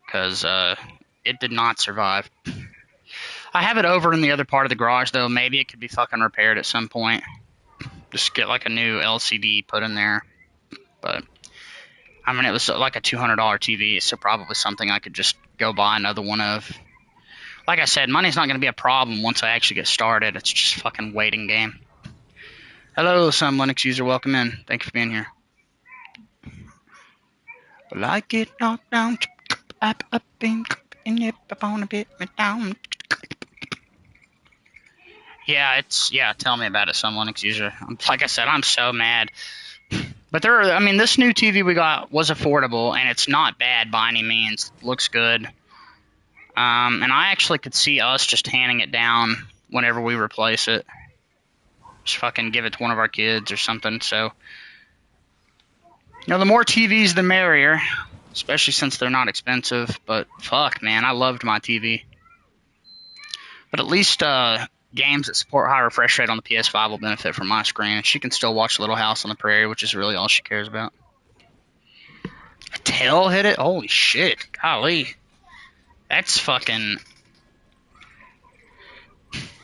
[SPEAKER 1] because it did not survive. I have it over in the other part of the garage though. Maybe it could be fucking repaired at some point. Just get like a new LCD put in there. But I mean, it was like a $200 TV, so probably something I could just go buy another one of. Like I said, money's not going to be a problem once I actually get started. It's just a fucking waiting game. Hello, some Linux user. Welcome in. Thank you for being here. Well, I get knocked down, up, and if I wanna bit me down. Yeah, tell me about it, some Linux user. Like I said, I'm so mad. But this new TV we got was affordable, and it's not bad by any means. It looks good. And I actually could see us just handing it down whenever we replace it. Just fucking give it to one of our kids or something, so. The more TVs, the merrier. Especially since they're not expensive. But, fuck, man, I loved my TV. But at least, games that support high refresh rate on the PS5 will benefit from my screen. And she can still watch Little House on the Prairie, which is really all she cares about. A tail hit it? Holy shit. Golly. That's fucking...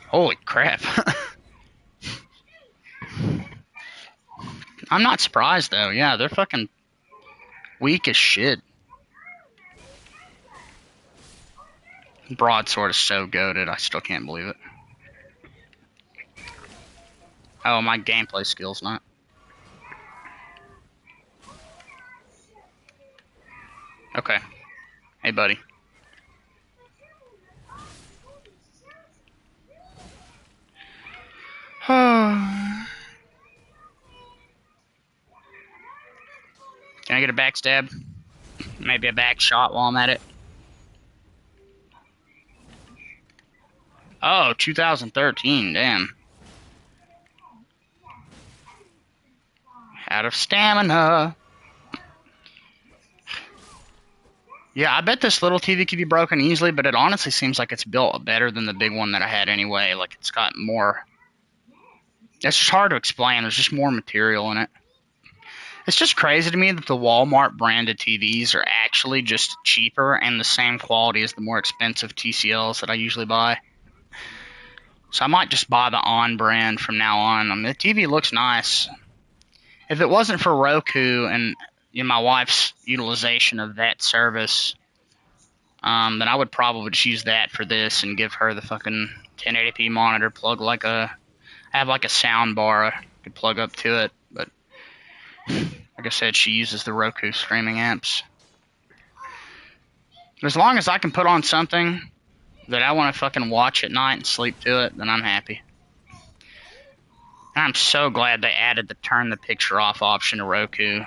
[SPEAKER 1] Holy crap. I'm not surprised, though. Yeah, they're fucking weak as shit. Broadsword is so goated. I still can't believe it. Oh, my gameplay skill's not. Okay. Hey, buddy. Can I get a backstab? Maybe a back shot while I'm at it. Oh, 2013, damn. Out of stamina. Yeah, I bet this little TV could be broken easily, but it honestly seems like it's built better than the big one that I had anyway. Like, it's got more... It's just hard to explain. There's just more material in it. It's just crazy to me that the Walmart branded TVs are actually just cheaper and the same quality as the more expensive TCLs that I usually buy. So I might just buy the On brand from now on. I mean, the TV looks nice. If it wasn't for Roku and my wife's utilization of that service, then I would probably just use that for this and give her the fucking 1080p monitor, I have like a sound bar I could plug up to it, but like I said, she uses the Roku streaming apps. But as long as I can put on something that I want to fucking watch at night and sleep to it, then I'm happy. And I'm so glad they added the turn the picture off option to Roku.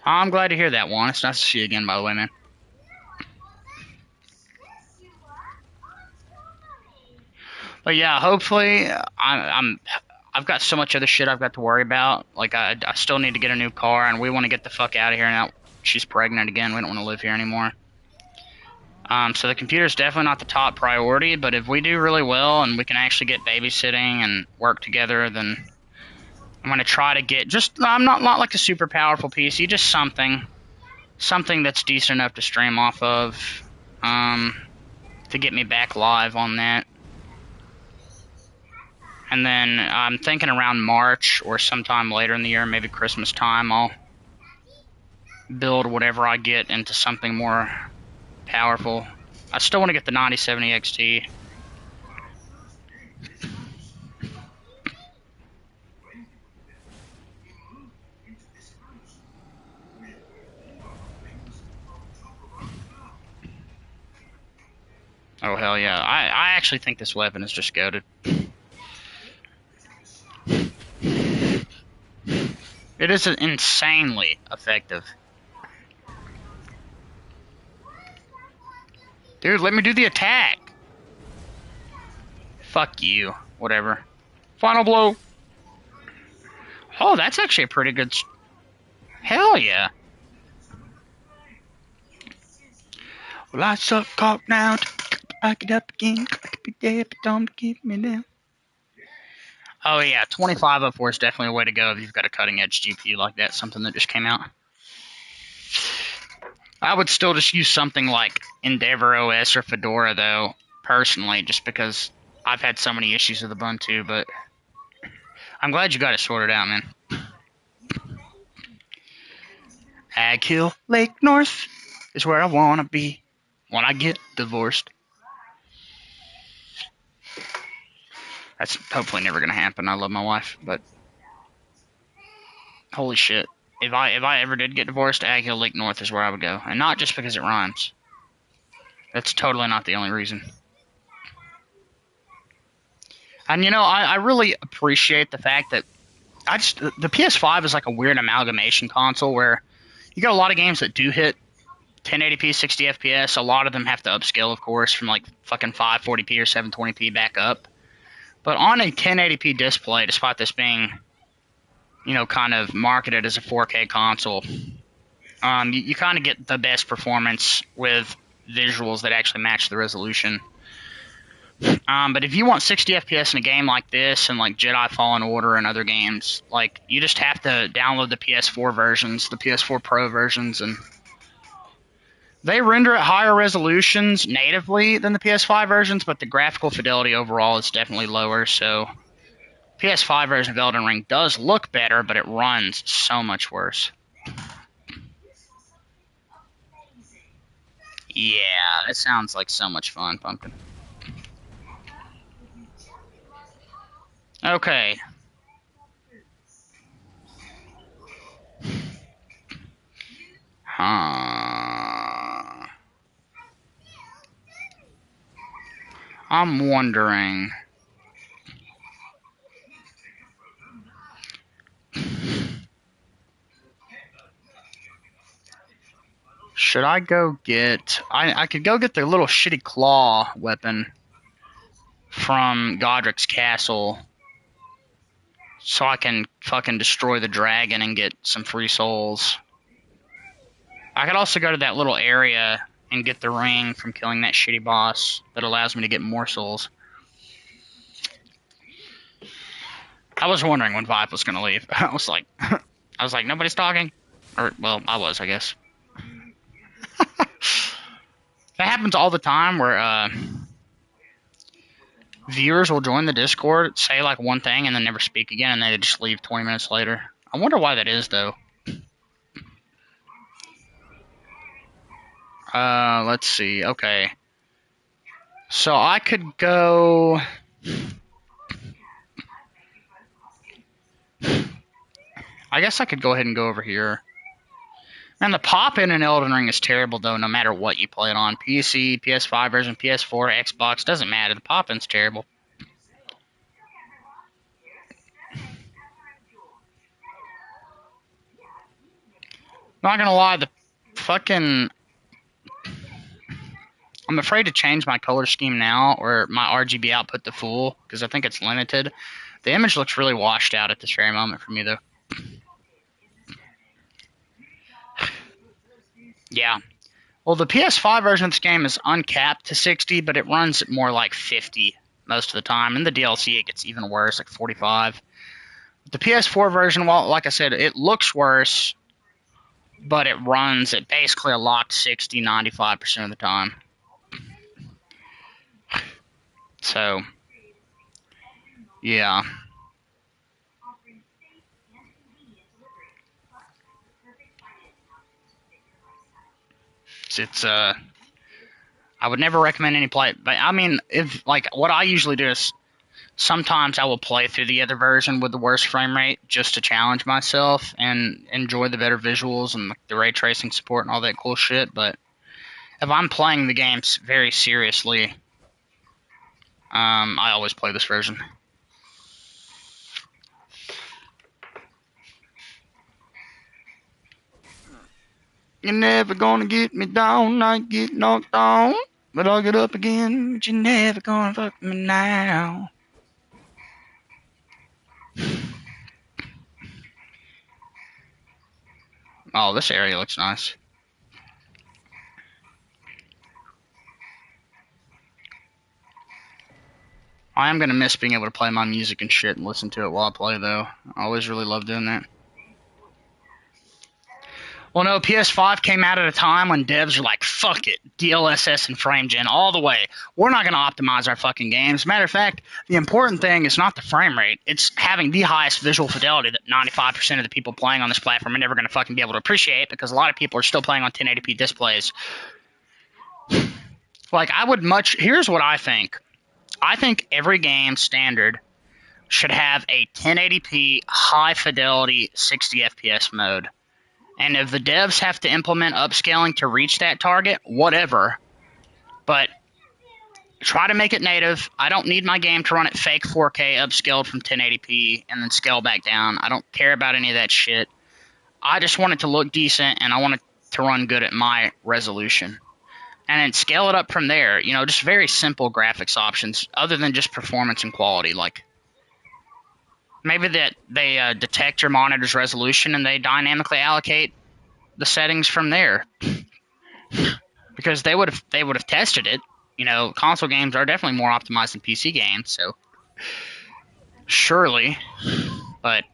[SPEAKER 1] I'm glad to hear that, Juan. It's nice to see you again, by the way, man. But yeah, hopefully, I've got so much other shit I've got to worry about. Like, I still need to get a new car, and we want to get the fuck out of here now. She's pregnant again. We don't want to live here anymore. So the computer's definitely not the top priority, but if we do really well and we can actually get babysitting and work together, then I'm going to try to get I'm not like a super powerful PC, just something that's decent enough to stream off of, to get me back live on that. And then I'm thinking around March or sometime later in the year, maybe Christmas time, I'll build whatever I get into something more powerful. I still want to get the 9070 XT. Oh, hell yeah. I actually think this weapon is just goated. It is insanely effective. Dude, let me do the attack. Fuck you. Whatever. Final blow. Oh, that's actually a pretty good... Hell yeah. Well, I suck cock now. Back it up again. Don't keep me down. Oh yeah, 2504 is definitely a way to go if you've got a cutting edge GPU like that, something that just came out. I would still just use something like Endeavor OS or Fedora though, personally, just because I've had so many issues with Ubuntu, but I'm glad you got it sorted out, man. Ag Hill Lake North is where I want to be when I get divorced. That's hopefully never going to happen. I love my wife, but holy shit. If I ever did get divorced, Ag Hill Lake North is where I would go. And not just because it rhymes. That's totally not the only reason. And you know, I really appreciate the fact that the PS5 is like a weird amalgamation console where you got a lot of games that do hit 1080p, 60 FPS. A lot of them have to upscale, of course, from like fucking 540p or 720p back up. But on a 1080p display, despite this being, you know, kind of marketed as a 4K console, you kind of get the best performance with visuals that actually match the resolution. But if you want 60 FPS in a game like this and like Jedi Fallen Order and other games, like you just have to download the PS4 versions, the PS4 Pro versions, and they render at higher resolutions natively than the PS5 versions, but the graphical fidelity overall is definitely lower, so PS5 version of Elden Ring does look better, but it runs so much worse. Yeah, that sounds like so much fun, Pumpkin. Okay. I'm wondering. Should I go get... I could go get the little shitty claw weapon from Godric's castle so I can fucking destroy the dragon and get some free souls. I could also go to that little area and get the ring from killing that shitty boss that allows me to get more souls. I was wondering when Vibe was going to leave. I was like, nobody's talking? Or, well, I was, I guess. That happens all the time where viewers will join the Discord, say like one thing, and then never speak again, and they just leave 20 minutes later. I wonder why that is, though. Let's see. Okay. So I could go... I guess I could go ahead and go over here. Man, the pop-in in Elden Ring is terrible, though, no matter what you play it on. PC, PS5 version, PS4, Xbox, doesn't matter. The pop-in's terrible. Not gonna lie, the fucking... I'm afraid to change my color scheme now, or my RGB output to full, because I think it's limited. The image looks really washed out at this very moment for me, though. Yeah. Well, the PS5 version of this game is uncapped to 60, but it runs at more like 50 most of the time. In the DLC, it gets even worse, like 45. The PS4 version, well, like I said, it looks worse, but it runs at basically a locked 60, 95% of the time. So, yeah. It's I would never recommend any play, but I mean, if like what I usually do is sometimes I will play through the other version with the worst frame rate just to challenge myself and enjoy the better visuals and the ray tracing support and all that cool shit. But if I'm playing the games very seriously, I always play this version. You're never gonna get me down, I get knocked down, but I'll get up again, but you're never gonna fuck me now. Oh, this area looks nice. I am going to miss being able to play my music and shit and listen to it while I play, though. I always really love doing that. Well, no, PS5 came out at a time when devs were like, fuck it, DLSS and frame gen all the way. We're not going to optimize our fucking games. Matter of fact, the important thing is not the frame rate. It's having the highest visual fidelity that 95% of the people playing on this platform are never going to fucking be able to appreciate, because a lot of people are still playing on 1080p displays. Like, here's what I think. I think every game standard should have a 1080p high fidelity 60 FPS mode. And if the devs have to implement upscaling to reach that target, whatever. But try to make it native. I don't need my game to run at fake 4K upscaled from 1080p and then scale back down. I don't care about any of that shit. I just want it to look decent, and I want it to run good at my resolution. And then scale it up from there. You know, just very simple graphics options other than just performance and quality. Like, maybe that they detect your monitor's resolution and they dynamically allocate the settings from there. Because they would have tested it. You know, console games are definitely more optimized than PC games, so surely. But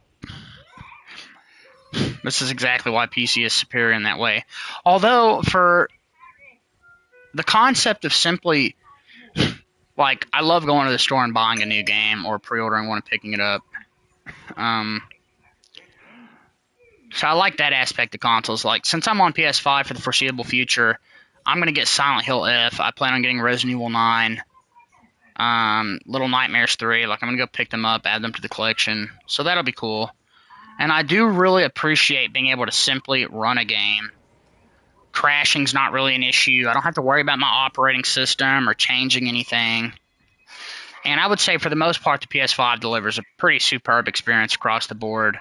[SPEAKER 1] this is exactly why PC is superior in that way. Although, for the concept of simply, like, I love going to the store and buying a new game or pre-ordering one and picking it up. So I like that aspect of consoles. Like, since I'm on PS5 for the foreseeable future, I'm going to get Silent Hill F. I plan on getting Resident Evil 9. Little Nightmares 3. Like, I'm going to go pick them up, add them to the collection. So that'll be cool. And I do really appreciate being able to simply run a game. Crashing's not really an issue. I don't have to worry about my operating system or changing anything. And I would say, for the most part, the PS5 delivers a pretty superb experience across the board.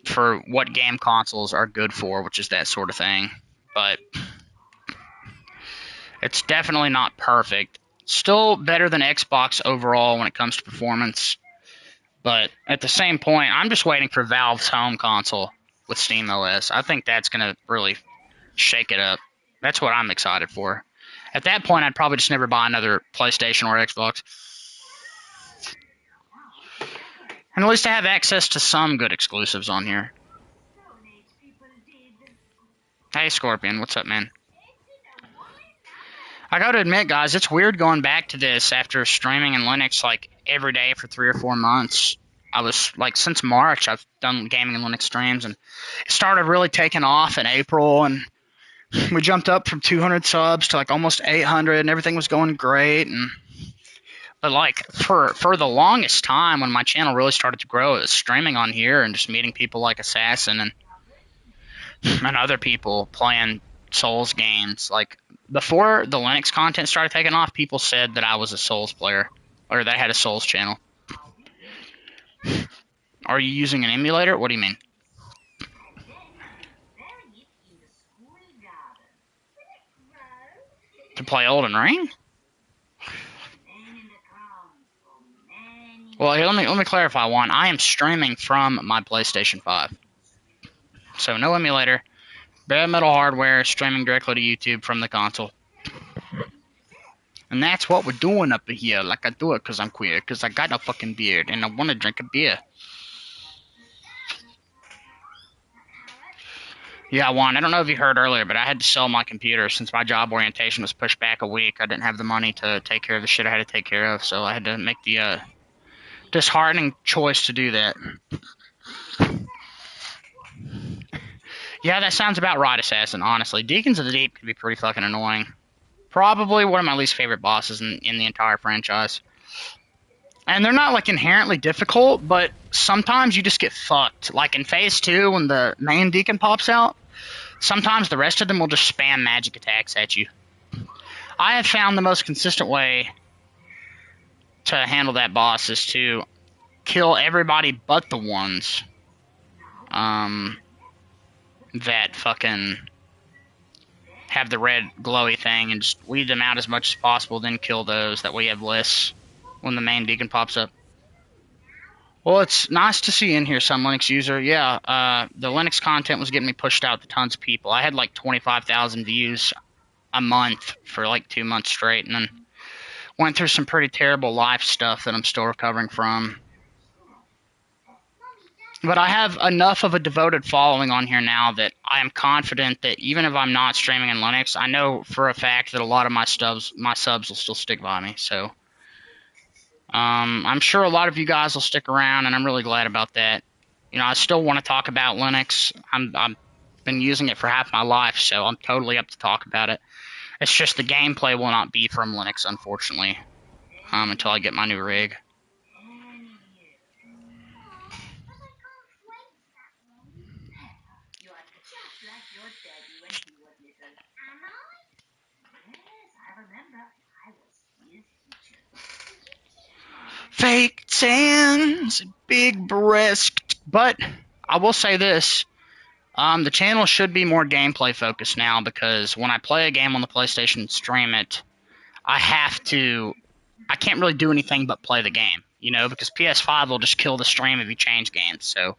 [SPEAKER 1] For what game consoles are good for, which is that sort of thing. But it's definitely not perfect. Still better than Xbox overall when it comes to performance. But at the same point, I'm just waiting for Valve's home console with SteamOS. I think that's going to really shake it up. That's what I'm excited for. At that point, I'd probably just never buy another PlayStation or Xbox. And at least I have access to some good exclusives on here. Hey, Scorpion. What's up, man? I gotta admit, guys, it's weird going back to this after streaming in Linux, like, every day for 3 or 4 months. I was, like, since March, I've done gaming in Linux streams, and it started really taking off in April, and we jumped up from 200 subs to, like, almost 800, and everything was going great, but, like, for the longest time, when my channel really started to grow, it was streaming on here and just meeting people like Assassin and other people playing Souls games. Like, before the Linux content started taking off, people said that I was a Souls player, or that I had a Souls channel. Are you using an emulator? What do you mean? To play Elden Ring? Well, here, let me clarify one. I am streaming from my PlayStation 5. So no emulator, bare metal hardware, streaming directly to YouTube from the console. And that's what we're doing up here. Like, I do it because I'm queer, because I got a fucking beard, and I want to drink a beer. Yeah, Juan, I don't know if you heard earlier, but I had to sell my computer since my job orientation was pushed back a week. I didn't have the money to take care of the shit I had to take care of, so I had to make the disheartening choice to do that. Yeah, that sounds about right, Assassin, honestly. Deacons of the Deep could be pretty fucking annoying. Probably one of my least favorite bosses in the entire franchise. And they're not, like, inherently difficult, but sometimes you just get fucked. Like, in Phase 2, when the main Deacon pops out, sometimes the rest of them will just spam magic attacks at you. I have found the most consistent way to handle that boss is to kill everybody but the ones that fucking have the red glowy thing, and just weed them out as much as possible, then kill those. That way you have less when the main Deacon pops up. Well, it's nice to see in here some Linux user. Yeah, the Linux content was getting me pushed out to tons of people. I had like 25,000 views a month for like 2 months straight, and then went through some pretty terrible life stuff that I'm still recovering from. But I have enough of a devoted following on here now that I am confident that even if I'm not streaming in Linux, I know for a fact that a lot of my subs will still stick by me. So I'm sure a lot of you guys will stick around, and I'm really glad about that. You know, I still want to talk about Linux. I've been using it for half my life, so I'm totally up to talk about it. It's just the gameplay will not be from Linux, unfortunately, until I get my new rig. Fake tans, big breast. But I will say this. The channel should be more gameplay focused now, because when I play a game on the PlayStation and stream it, I can't really do anything but play the game, you know, because PS5 will just kill the stream if you change games. So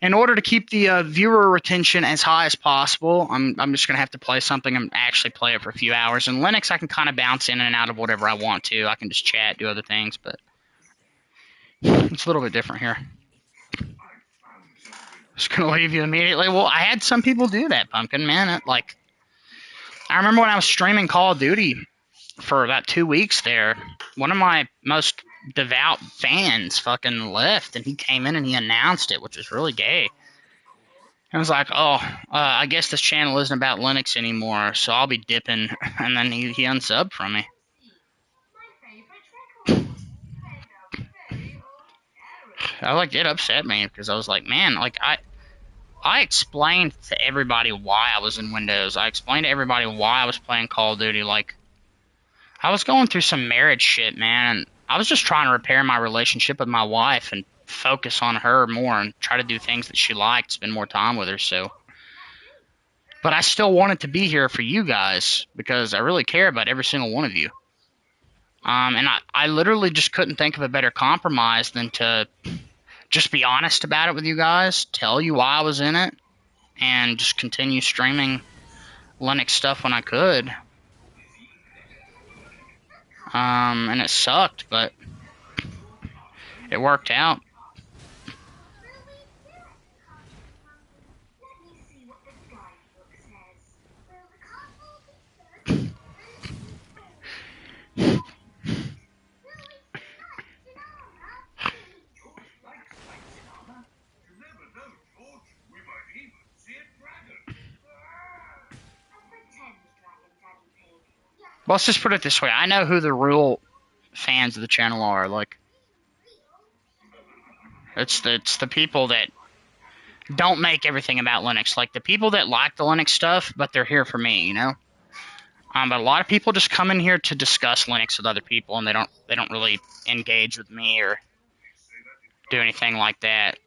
[SPEAKER 1] in order to keep the viewer retention as high as possible, I'm just going to have to play something and actually play it for a few hours. In Linux, I can kind of bounce in and out of whatever I want to. I can just chat, do other things, but it's a little bit different here. Just going to leave you immediately. Well, I had some people do that, Pumpkin, man. I remember when I was streaming Call of Duty for about 2 weeks there, one of my most devout fans fucking left, and he came in and he announced it, which was really gay. I was like, oh, I guess this channel isn't about Linux anymore, so I'll be dipping. And then he unsubbed from me. It upset me, because I was like, man, like, I explained to everybody why I was in Windows. I explained to everybody why I was playing Call of Duty. Like, I was going through some marriage shit, man, and I was just trying to repair my relationship with my wife and focus on her more and try to do things that she liked, spend more time with her, so. But I still wanted to be here for you guys, because I really care about every single one of you. And I literally just couldn't think of a better compromise than to just be honest about it with you guys, tell you why I was in it, and just continue streaming Linux stuff when I could. And it sucked, but it worked out. Well, let's just put it this way. I know who the real fans of the channel are. Like, it's the people that don't make everything about Linux. Like, the people that like the Linux stuff, but they're here for me, you know? But a lot of people just come in here to discuss Linux with other people, and they don't really engage with me or do anything like that.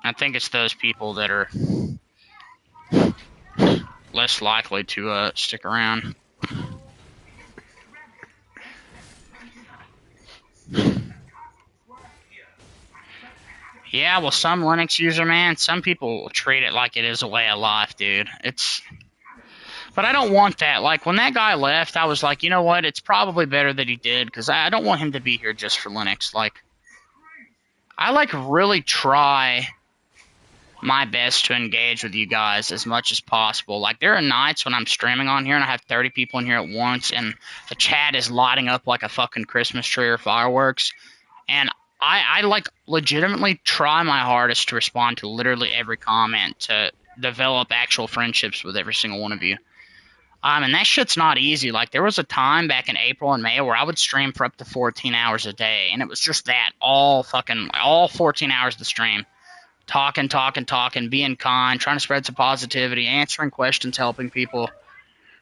[SPEAKER 1] I think it's those people that are less likely to stick around. Yeah, well, some Linux user, man, some people treat it like it is a way of life, dude. But I don't want that. Like, when that guy left, I was like, you know what? It's probably better that he did, because I don't want him to be here just for Linux. Like, I, really try my best to engage with you guys as much as possible. Like, there are nights when I'm streaming on here and I have 30 people in here at once, and the chat is lighting up like a fucking Christmas tree or fireworks. And I legitimately try my hardest to respond to literally every comment, to develop actual friendships with every single one of you. And that shit's not easy. Like, there was a time back in April and May where I would stream for up to 14 hours a day, and it was just that, all 14 hours of the stream. Talking, being kind, trying to spread some positivity, answering questions, helping people.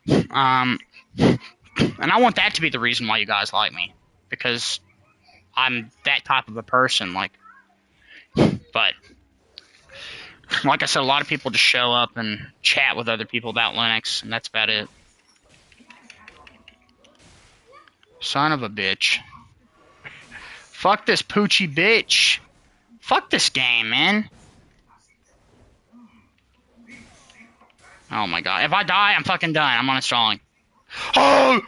[SPEAKER 1] And I want that to be the reason why you guys like me, because I'm that type of a person. But like I said, a lot of people just show up and chat with other people about Linux, and that's about it. Son of a bitch. Fuck this poochie bitch. Fuck this game, man. Oh my god. If I die, I'm fucking done. I'm uninstalling. Oh!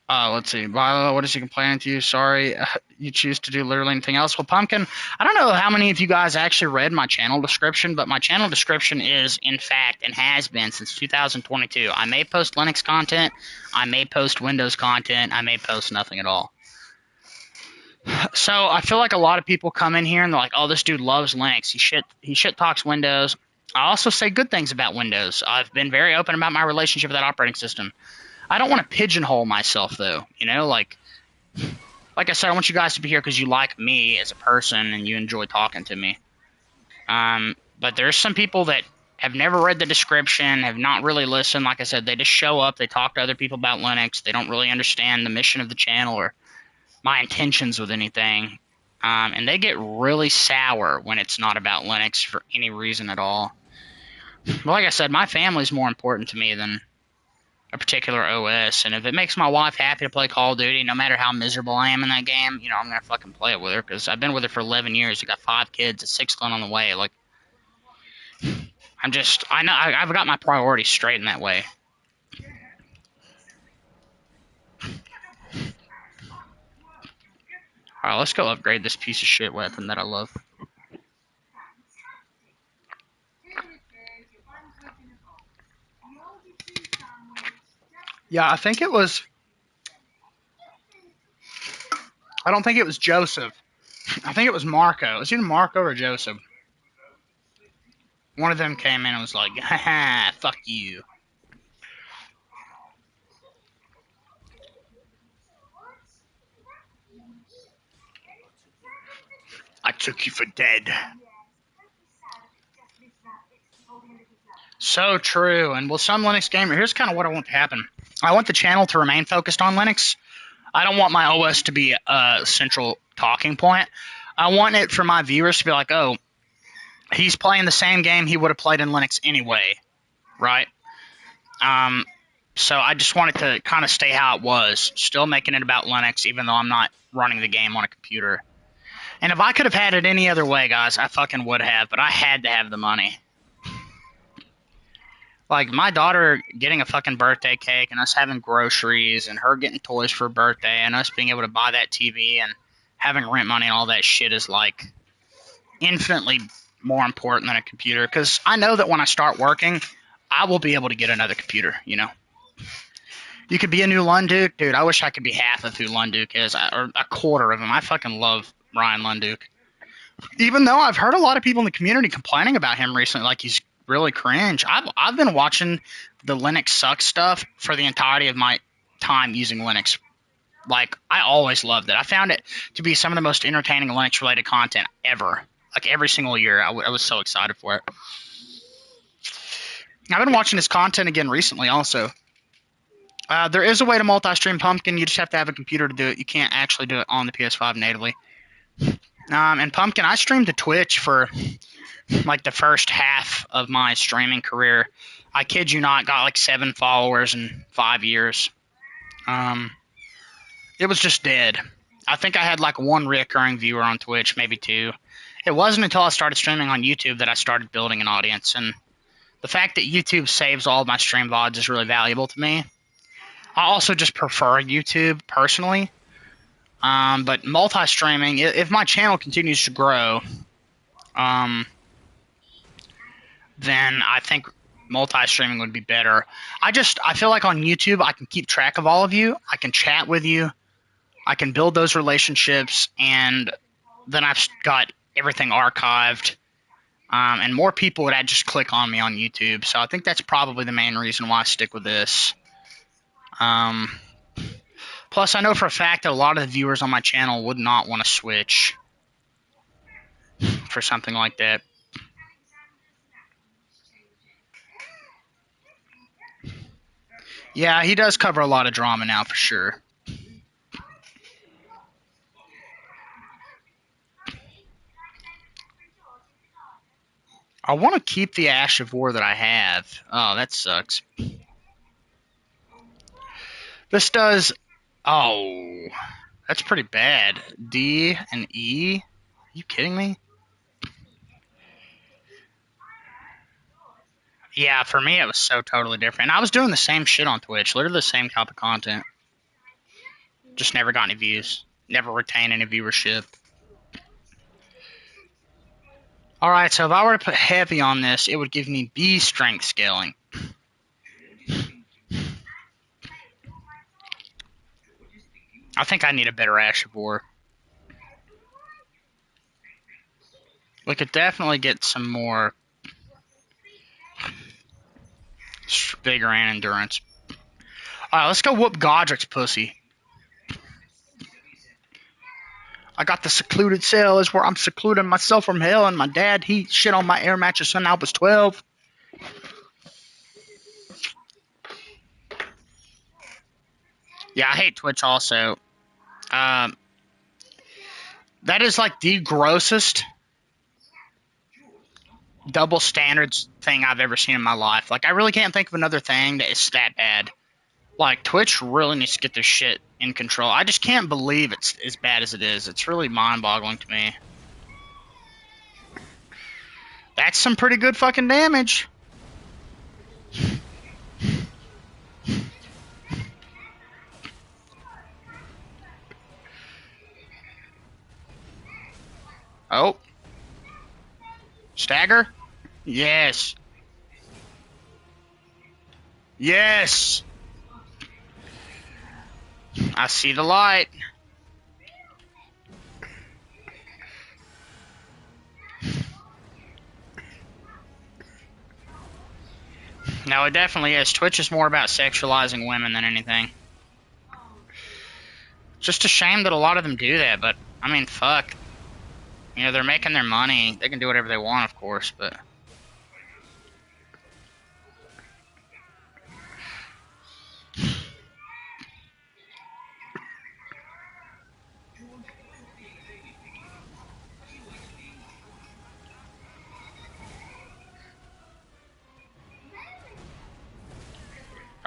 [SPEAKER 1] Let's see. What is he complaining to you? Sorry, you choose to do literally anything else. Well, Pumpkin, I don't know how many of you guys actually read my channel description, but my channel description is, in fact, and has been since 2022. I may post Linux content, I may post Windows content, I may post nothing at all. So I feel like a lot of people come in here and they're like, "Oh, this dude loves Linux. He shit talks Windows." I also say good things about Windows. I've been very open about my relationship with that operating system. I don't want to pigeonhole myself, though. You know, like I said, I want you guys to be here because you like me as a person and you enjoy talking to me. But there's some people that have never read the description, have not really listened. Like I said, they just show up, they talk to other people about Linux, they don't really understand the mission of the channel or my intentions with anything. And they get really sour when it's not about Linux for any reason at all. But like I said, my family's more important to me than a particular OS, and if it makes my wife happy to play Call of Duty, no matter how miserable I am in that game, you know, I'm gonna fucking play it with her, because I've been with her for 11 years, we got 5 kids, a 6th one on the way, like, I know, I've got my priorities straight in that way. Alright, let's go upgrade this piece of shit weapon that I love. Yeah, I think it was... I don't think it was Joseph. I think it was Marco. It was either Marco or Joseph. One of them came in and was like, haha, fuck you. I took you for dead. So true. And with some Linux gamer, here's kind of what I want to happen. I want the channel to remain focused on Linux. I don't want my OS to be a central talking point. I want it for my viewers to be like, oh, he's playing the same game he would have played in Linux anyway, right? So I just want it to kind of stay how it was, still making it about Linux, even though I'm not running the game on a computer. And if I could have had it any other way, guys, I fucking would have, but I had to have the money. Like, my daughter getting a fucking birthday cake and us having groceries and her getting toys for her birthday and us being able to buy that TV and having rent money and all that shit is, like, infinitely more important than a computer. Because I know that when I start working, I will be able to get another computer, you know? You could be a new Lunduke. Dude, I wish I could be half of who Lunduke is, or a quarter of him. I fucking love Ryan Lunduke. Even though I've heard a lot of people in the community complaining about him recently, like he's really cringe. I've been watching the Linux sucks stuff for the entirety of my time using Linux. Like, I always loved it. I found it to be some of the most entertaining Linux related content ever. Like, every single year, I was so excited for it. I've been watching his content again recently also. There is a way to multi-stream Pumpkin. You just have to have a computer to do it. You can't actually do it on the PS5 natively. And Pumpkin, I streamed to Twitch for like the first half of my streaming career. I kid you not, got like 7 followers in 5 years. It was just dead. I think I had like 1 reoccurring viewer on Twitch, maybe 2. It wasn't until I started streaming on YouTube that I started building an audience, and the fact that YouTube saves all of my stream VODs is really valuable to me. I also just prefer YouTube personally. But multi-streaming, if my channel continues to grow, then I think multi-streaming would be better. I feel like on YouTube I can keep track of all of you. I can chat with you. I can build those relationships, and then I've got everything archived. And more people would just click on me on YouTube. So I think that's probably the main reason why I stick with this. Plus, I know for a fact that a lot of the viewers on my channel would not want to switch for something like that. Yeah, he does cover a lot of drama now for sure. I want to keep the Ash of War that I have. Oh, that sucks. This does... Oh, that's pretty bad. D and E? Are you kidding me? Yeah, for me it was so totally different. And I was doing the same shit on Twitch. Literally the same type of content. Just never got any views. Never retained any viewership. Alright, so if I were to put heavy on this, it would give me B strength scaling. I think I need a better Ashabor. We could definitely get some more vigor and endurance. Alright, let's go whoop Godric's pussy. I got the secluded cell, is where I'm secluding myself from hell, and my dad, he shit on my air mattress when I was 12. Yeah, I hate Twitch also. That is like the grossest double standards thing I've ever seen in my life. Like, I really can't think of another thing that is that bad. Like, Twitch really needs to get their shit in control. I just can't believe it's as bad as it is. It's really mind-boggling to me. That's some pretty good fucking damage. Oh. Stagger? Yes. Yes. I see the light. No, it definitely is. Twitch is more about sexualizing women than anything. Just a shame that a lot of them do that, but, I mean, fuck. You know, they're making their money. They can do whatever they want, of course, but...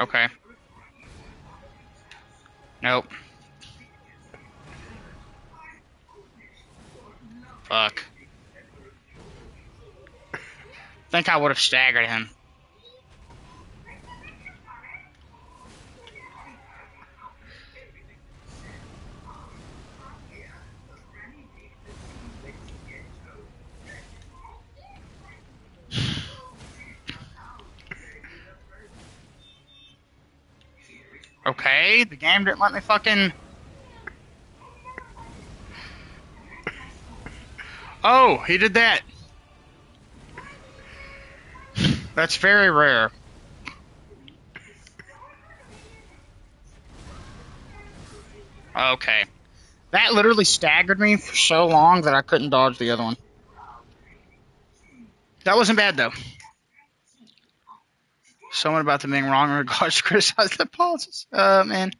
[SPEAKER 1] Okay. Nope. Fuck. Think I would have staggered him. Okay, the game didn't let me fucking... Oh, he did that. That's very rare. Okay. That literally staggered me for so long that I couldn't dodge the other one. That wasn't bad, though. Someone about them being wrong in regards to criticize the pauses. Man.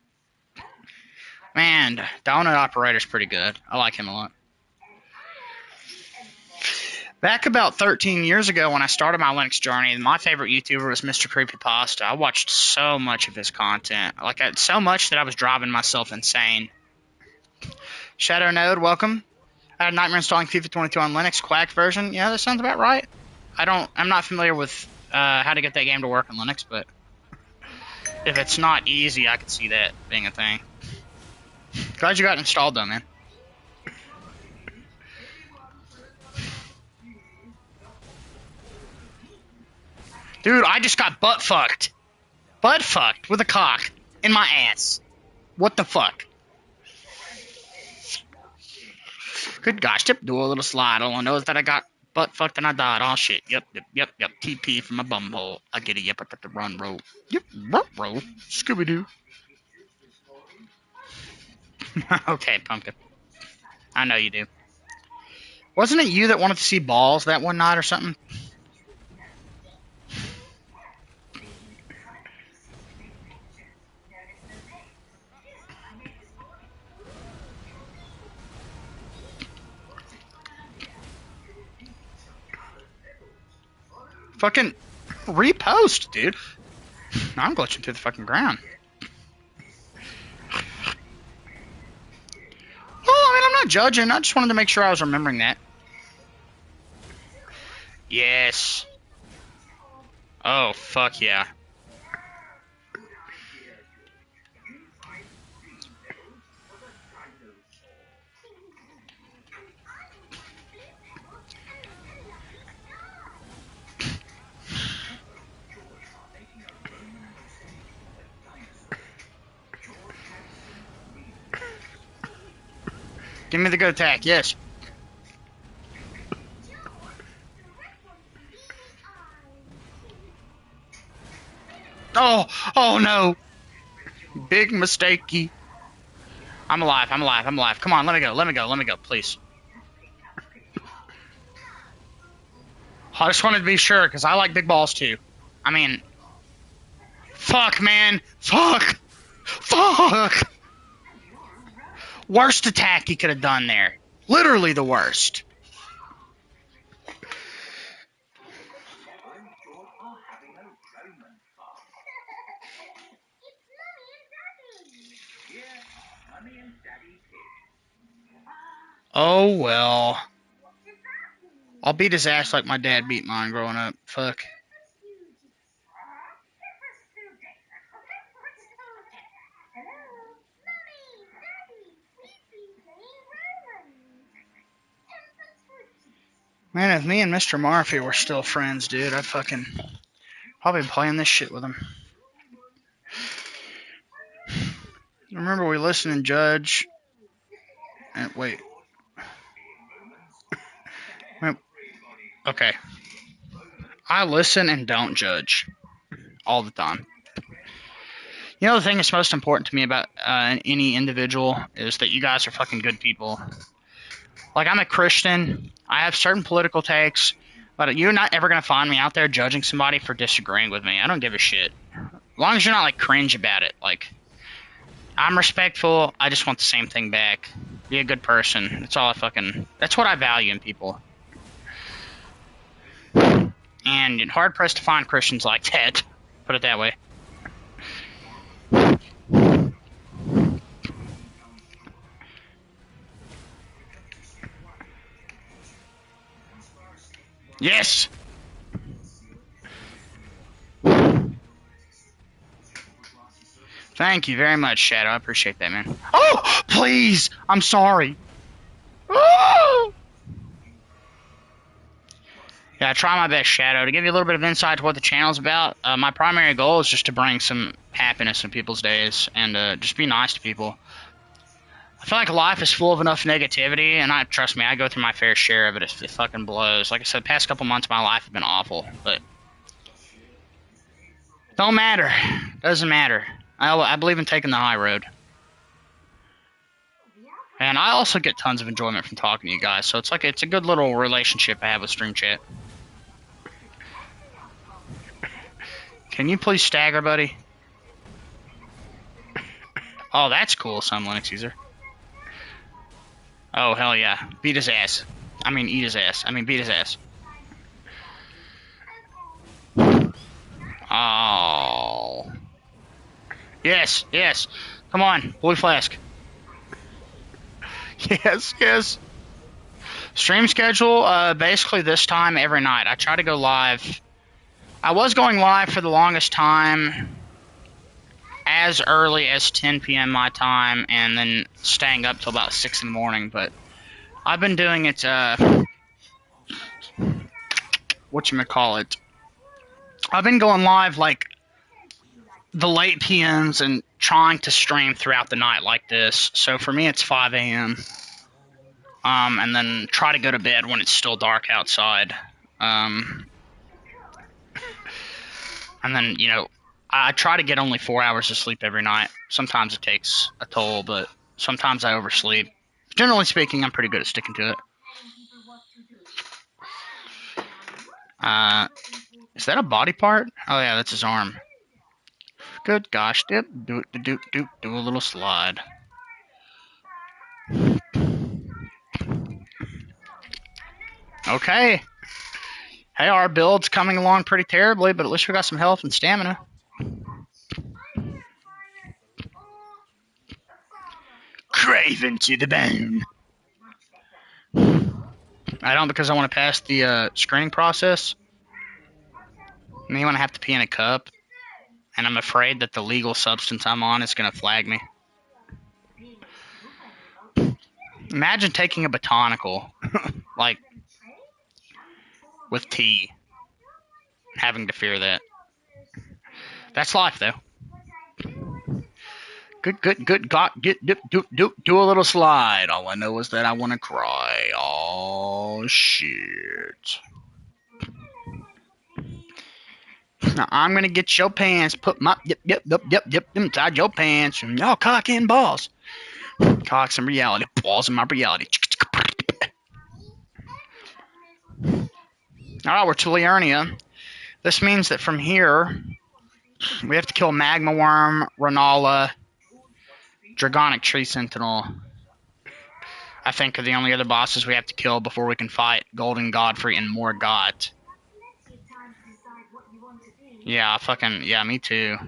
[SPEAKER 1] Man, Donut Operator's pretty good. I like him a lot. Back about 13 years ago when I started my Linux journey, my favorite YouTuber was Mr. Creepypasta. I watched so much of his content. Like, so much that I was driving myself insane. Shadow Node, welcome. I had a nightmare installing FIFA 22 on Linux, Quack version. Yeah, that sounds about right. I'm not familiar with how to get that game to work on Linux, but if it's not easy, I could see that being a thing. Glad you got it installed, though, man. Dude, I just got butt fucked. Butt fucked with a cock in my ass. What the fuck? Good gosh, tip, do a little slide. All I know is that I got butt fucked and I died. Oh shit. Yep. TP from my bumhole. I get it. Yep, I got the run roll. Yep, roll. Scooby Doo. Okay, Pumpkin. I know you do. Wasn't it you that wanted to see balls that one night or something? Fucking repost, dude. I'm glitching through the fucking ground. not judging. I just wanted to make sure I was remembering that. Yes. Oh, fuck yeah. Give me the good attack, yes. Oh no. Big mistakey. I'm alive. Come on, let me go, please. I just wanted to be sure, because I like big balls too. I mean, fuck, man. Fuck. Worst attack he could have done there. Literally the worst. Oh, well. I'll beat his ass like my dad beat mine growing up. Fuck. Man, if me and Mr. Murphy were still friends, dude, I'd fucking probably be playing this shit with him. Remember we listen and judge. And wait. Okay. I listen and don't judge. All the time. You know the thing that's most important to me about any individual is that you guys are fucking good people. Like, I'm a Christian. I have certain political takes. But you're not ever going to find me out there judging somebody for disagreeing with me. I don't give a shit. As long as you're not, like, cringe about it. Like, I'm respectful. I just want the same thing back. Be a good person. That's all that's what I value in people. And it's hard pressed to find Christians like that. Put it that way. Yes! Thank you very much, Shadow. I appreciate that, man. Oh! Please! I'm sorry. Oh! Yeah, I try my best, Shadow. To give you a little bit of insight to what the channel's about, my primary goal is just to bring some happiness in people's days and just be nice to people. I feel like life is full of enough negativity, and trust me, I go through my fair share of it. It fucking blows. Like I said, the past couple months of my life have been awful, but don't matter. Doesn't matter. I believe in taking the high road. And I also get tons of enjoyment from talking to you guys, so it's a good little relationship I have with Stream Chat. Can you please stagger, buddy? Oh, that's cool, some Linux user. Oh, hell yeah. Beat his ass. I mean, eat his ass. I mean, beat his ass. Oh. Yes, yes. Come on, blue flask. Yes, yes. Stream schedule, basically this time every night. I try to go live. I was going live for the longest time as early as 10 p.m. my time and then staying up till about 6 in the morning, but I've been doing it, whatchamacallit. I've been going live like the late PMs and trying to stream throughout the night like this. So for me, it's 5 a.m. And then try to go to bed when it's still dark outside. And then, you know, I try to get only 4 hours of sleep every night. Sometimes it takes a toll, but sometimes I oversleep. Generally speaking, I'm pretty good at sticking to it. Is that a body part? Oh yeah, that's his arm. Good gosh, dip, do a little slide. Okay. Hey, our build's coming along pretty terribly, but at least we got some health and stamina. Craven to the bone. I don't because I want to pass the screening process. And then I want to have to pee in a cup. And I'm afraid that the legal substance I'm on is going to flag me. Imagine taking a botanical, like, with tea. Having to fear that. That's life, though. Good. God, do a little slide. All I know is that I want to cry. Oh, shit. Now I'm going to get your pants, put my, yep, inside your pants, and y'all cock and balls. Cocks and reality, balls in my reality. Alright, we're to Liurnia. This means that from here, we have to kill Magma Worm, Renala, Dragonic Tree Sentinel. I think are the only other bosses we have to kill before we can fight Golden Godfrey and Morgott. Yeah, me too.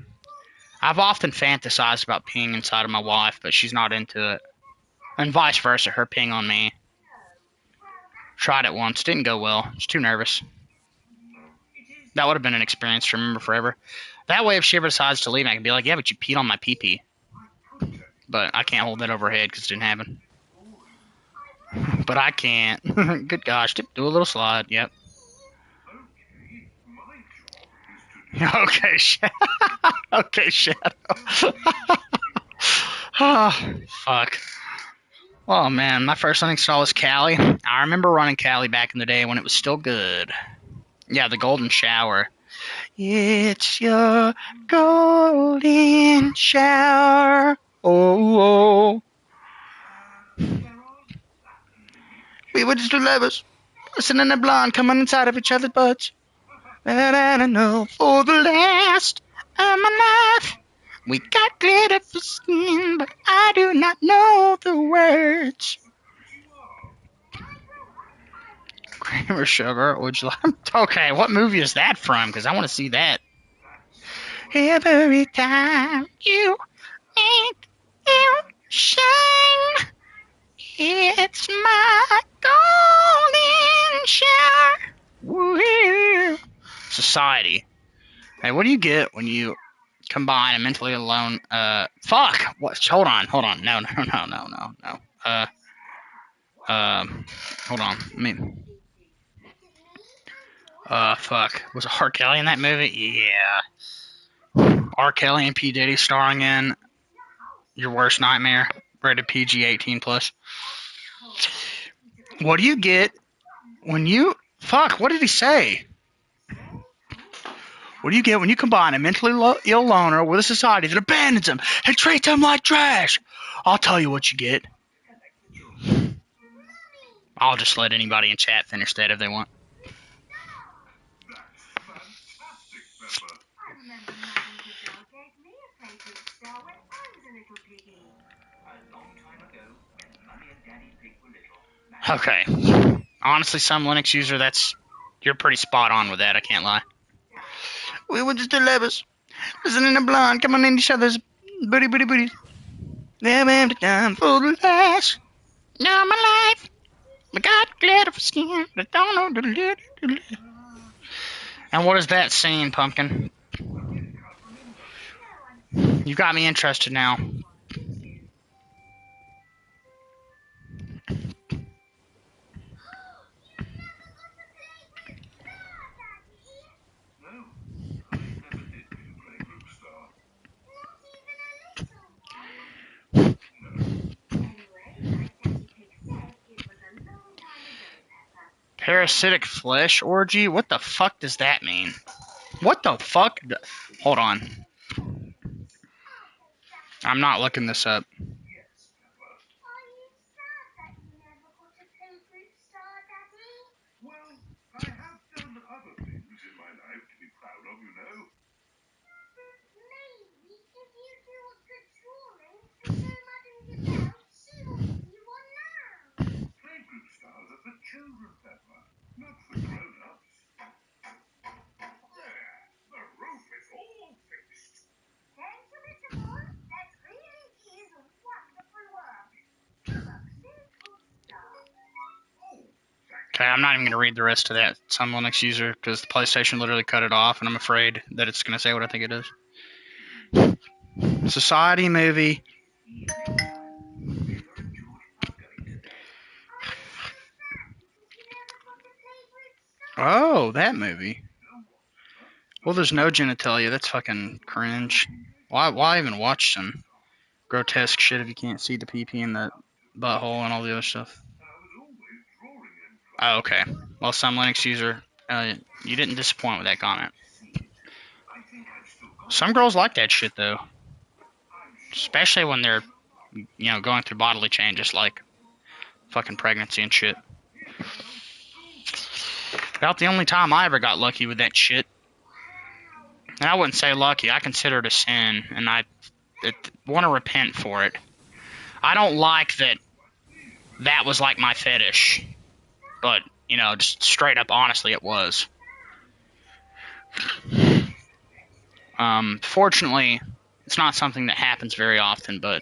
[SPEAKER 1] I've often fantasized about peeing inside of my wife, but she's not into it. And vice versa, her peeing on me. Tried it once, didn't go well. I was too nervous. That would have been an experience to remember forever. That way, if she ever decides to leave, I can be like, yeah, but you peed on my pee-pee. But I can't hold that over her head because it didn't happen. But I can't. Good gosh, do a little slide, yep. Okay, Shadow. Oh, fuck. Oh, man, my first uninstall was Cali. I remember running Cali back in the day when it was still good. Yeah, the golden shower. It's your golden shower. Oh. We were just two lovers, listening to blonde coming inside of each other's butts. And I know for the last of my life, we got glitter for skin, but I do not know the words. Cream or sugar? Would you like? Okay, what movie is that from? Because I want to see that. Every time you make it shine, it's my golden shower. Woo! Society. Hey, what do you get when you combine a mentally alone? Fuck. What? Hold on. No. Hold on. I mean, fuck. Was R. Kelly in that movie? Yeah. R. Kelly and P. Diddy starring in Your Worst Nightmare, rated PG 18 plus. What do you get when you fuck? What did he say? What do you get when you combine a mentally ill loner with a society that abandons him and treats him like trash? I'll tell you what you get. I'll just let anybody in chat finish that if they want. Okay. Honestly, some Linux user, you're pretty spot on with that, I can't lie. We were just two lovers, listening to blonde, coming in each other's booty. Never have the time for the last of my life. We got glitter for skin, but don't know the. And what is that scene, Pumpkin? You got me interested now. Parasitic flesh orgy? What the fuck does that mean? What the fuck? Hold on. I'm not looking this up. Okay, I'm not even going to read the rest of that. Some Linux user, because the PlayStation literally cut it off, and I'm afraid that it's going to say what I think it is. Society movie. Oh, that movie. Well, there's no genitalia. That's fucking cringe. Why even watch some grotesque shit if you can't see the pee-pee and the butthole and all the other stuff? Oh, okay. Well, some Linux user, you didn't disappoint with that comment. Some girls like that shit, though. Especially when they're, going through bodily changes like fucking pregnancy and shit. About the only time I ever got lucky with that shit. And I wouldn't say lucky. I consider it a sin, and I want to repent for it. I don't like that was like my fetish. But, just straight up honestly it was. Fortunately, it's not something that happens very often, but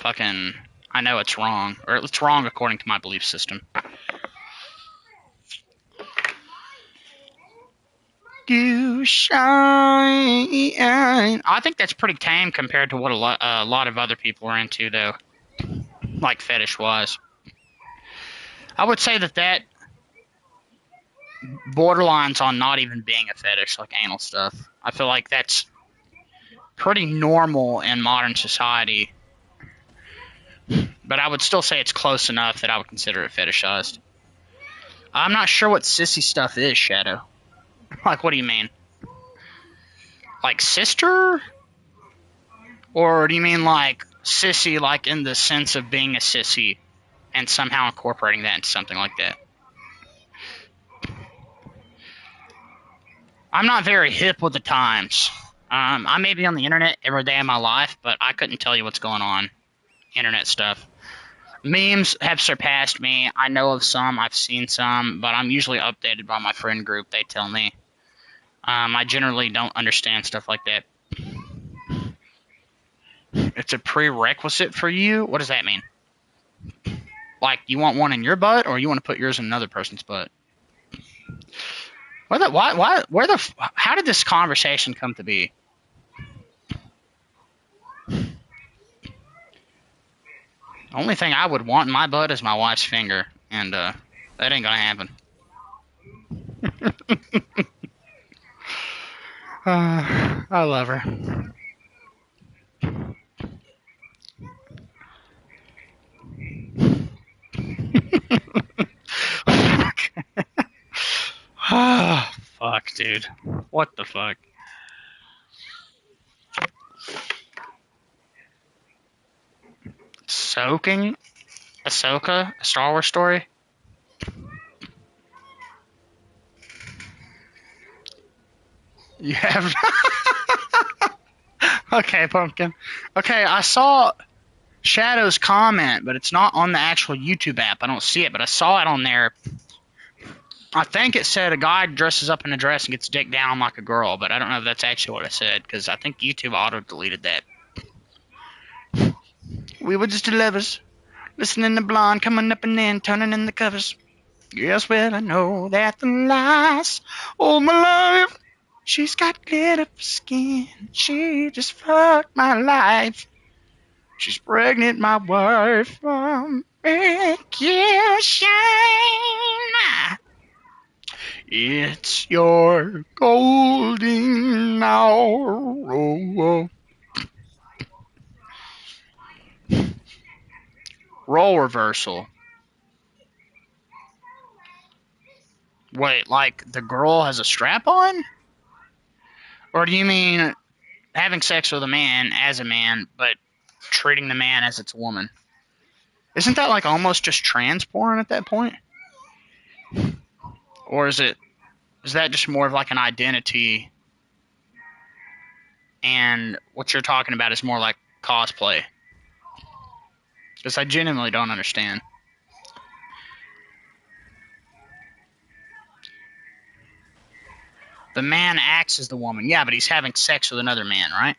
[SPEAKER 1] fucking, I know it's wrong. Or it's wrong according to my belief system. You shine. I think that's pretty tame compared to what a lot of other people are into, though. Like fetish-wise. I would say that borderlines on not even being a fetish, like anal stuff. I feel like that's pretty normal in modern society. But I would still say it's close enough that I would consider it fetishized. I'm not sure what sissy stuff is, Shadow. Like, what do you mean? Like sister? Or do you mean like sissy, like in the sense of being a sissy and somehow incorporating that into something like that? I'm not very hip with the times. I may be on the internet every day of my life, but I couldn't tell you what's going on. Internet stuff. Memes have surpassed me. I know of some, I've seen some, but I'm usually updated by my friend group. They tell me. I generally don't understand stuff like that. It's a prerequisite for you? What does that mean? Like, you want one in your butt, or you want to put yours in another person's butt? How did this conversation come to be? The only thing I would want in my butt is my wife's finger, and that ain't gonna happen. I love her. Fuck, dude. What the fuck? Soaking? Ahsoka? A Star Wars story? You have... Okay, Pumpkin. Okay, I saw Shadow's comment, but it's not on the actual YouTube app. I don't see it, but I saw it on there. I think it said a guy dresses up in a dress and gets dick down like a girl, but I don't know if that's actually what it said, because I think YouTube auto-deleted that. We were just 2 lovers, listening to Blonde, coming up and then turning in the covers. Yes, well, I know that the lies, oh my love, she's got glitter for skin, she just fucked my life. She's pregnant, my wife, make you shine. It's your golden hour. Oh, oh. Role reversal. Wait, like the girl has a strap on? Or do you mean having sex with a man as a man, but treating the man as it's a woman? Isn't that like almost just trans porn at that point? Or is that just more of like an identity, and what you're talking about is more like cosplay? Because I genuinely don't understand. The man acts as the woman. Yeah, but he's having sex with another man, right?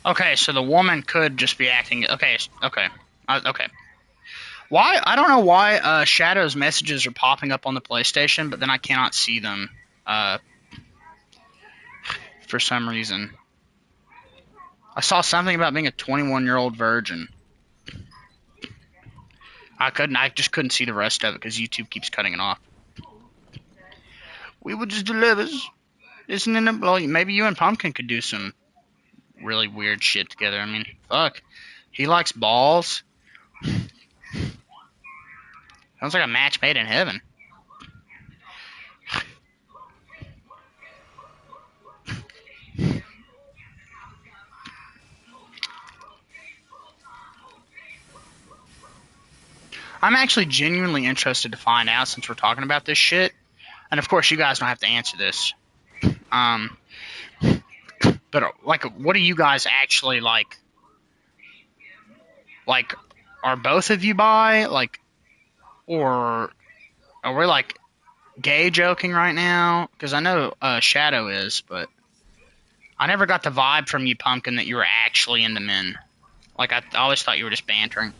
[SPEAKER 1] Okay, so the woman could just be acting. Okay, okay, okay. Why? I don't know why Shadow's messages are popping up on the PlayStation, but then I cannot see them for some reason. I saw something about being a 21-year-old virgin. I just couldn't see the rest of it because YouTube keeps cutting it off. We would just deliver. Isn't it? Well, maybe you and Pumpkin could do some really weird shit together. I mean, fuck. He likes balls. Sounds like a match made in heaven. I'm actually genuinely interested to find out since we're talking about this shit. And of course, you guys don't have to answer this. But like, what do you guys actually like? Like, are both of you bi? Like, or are we like gay joking right now? Because I know Shadow is, but I never got the vibe from you, Pumpkin, that you were actually into men. Like, I always thought you were just bantering.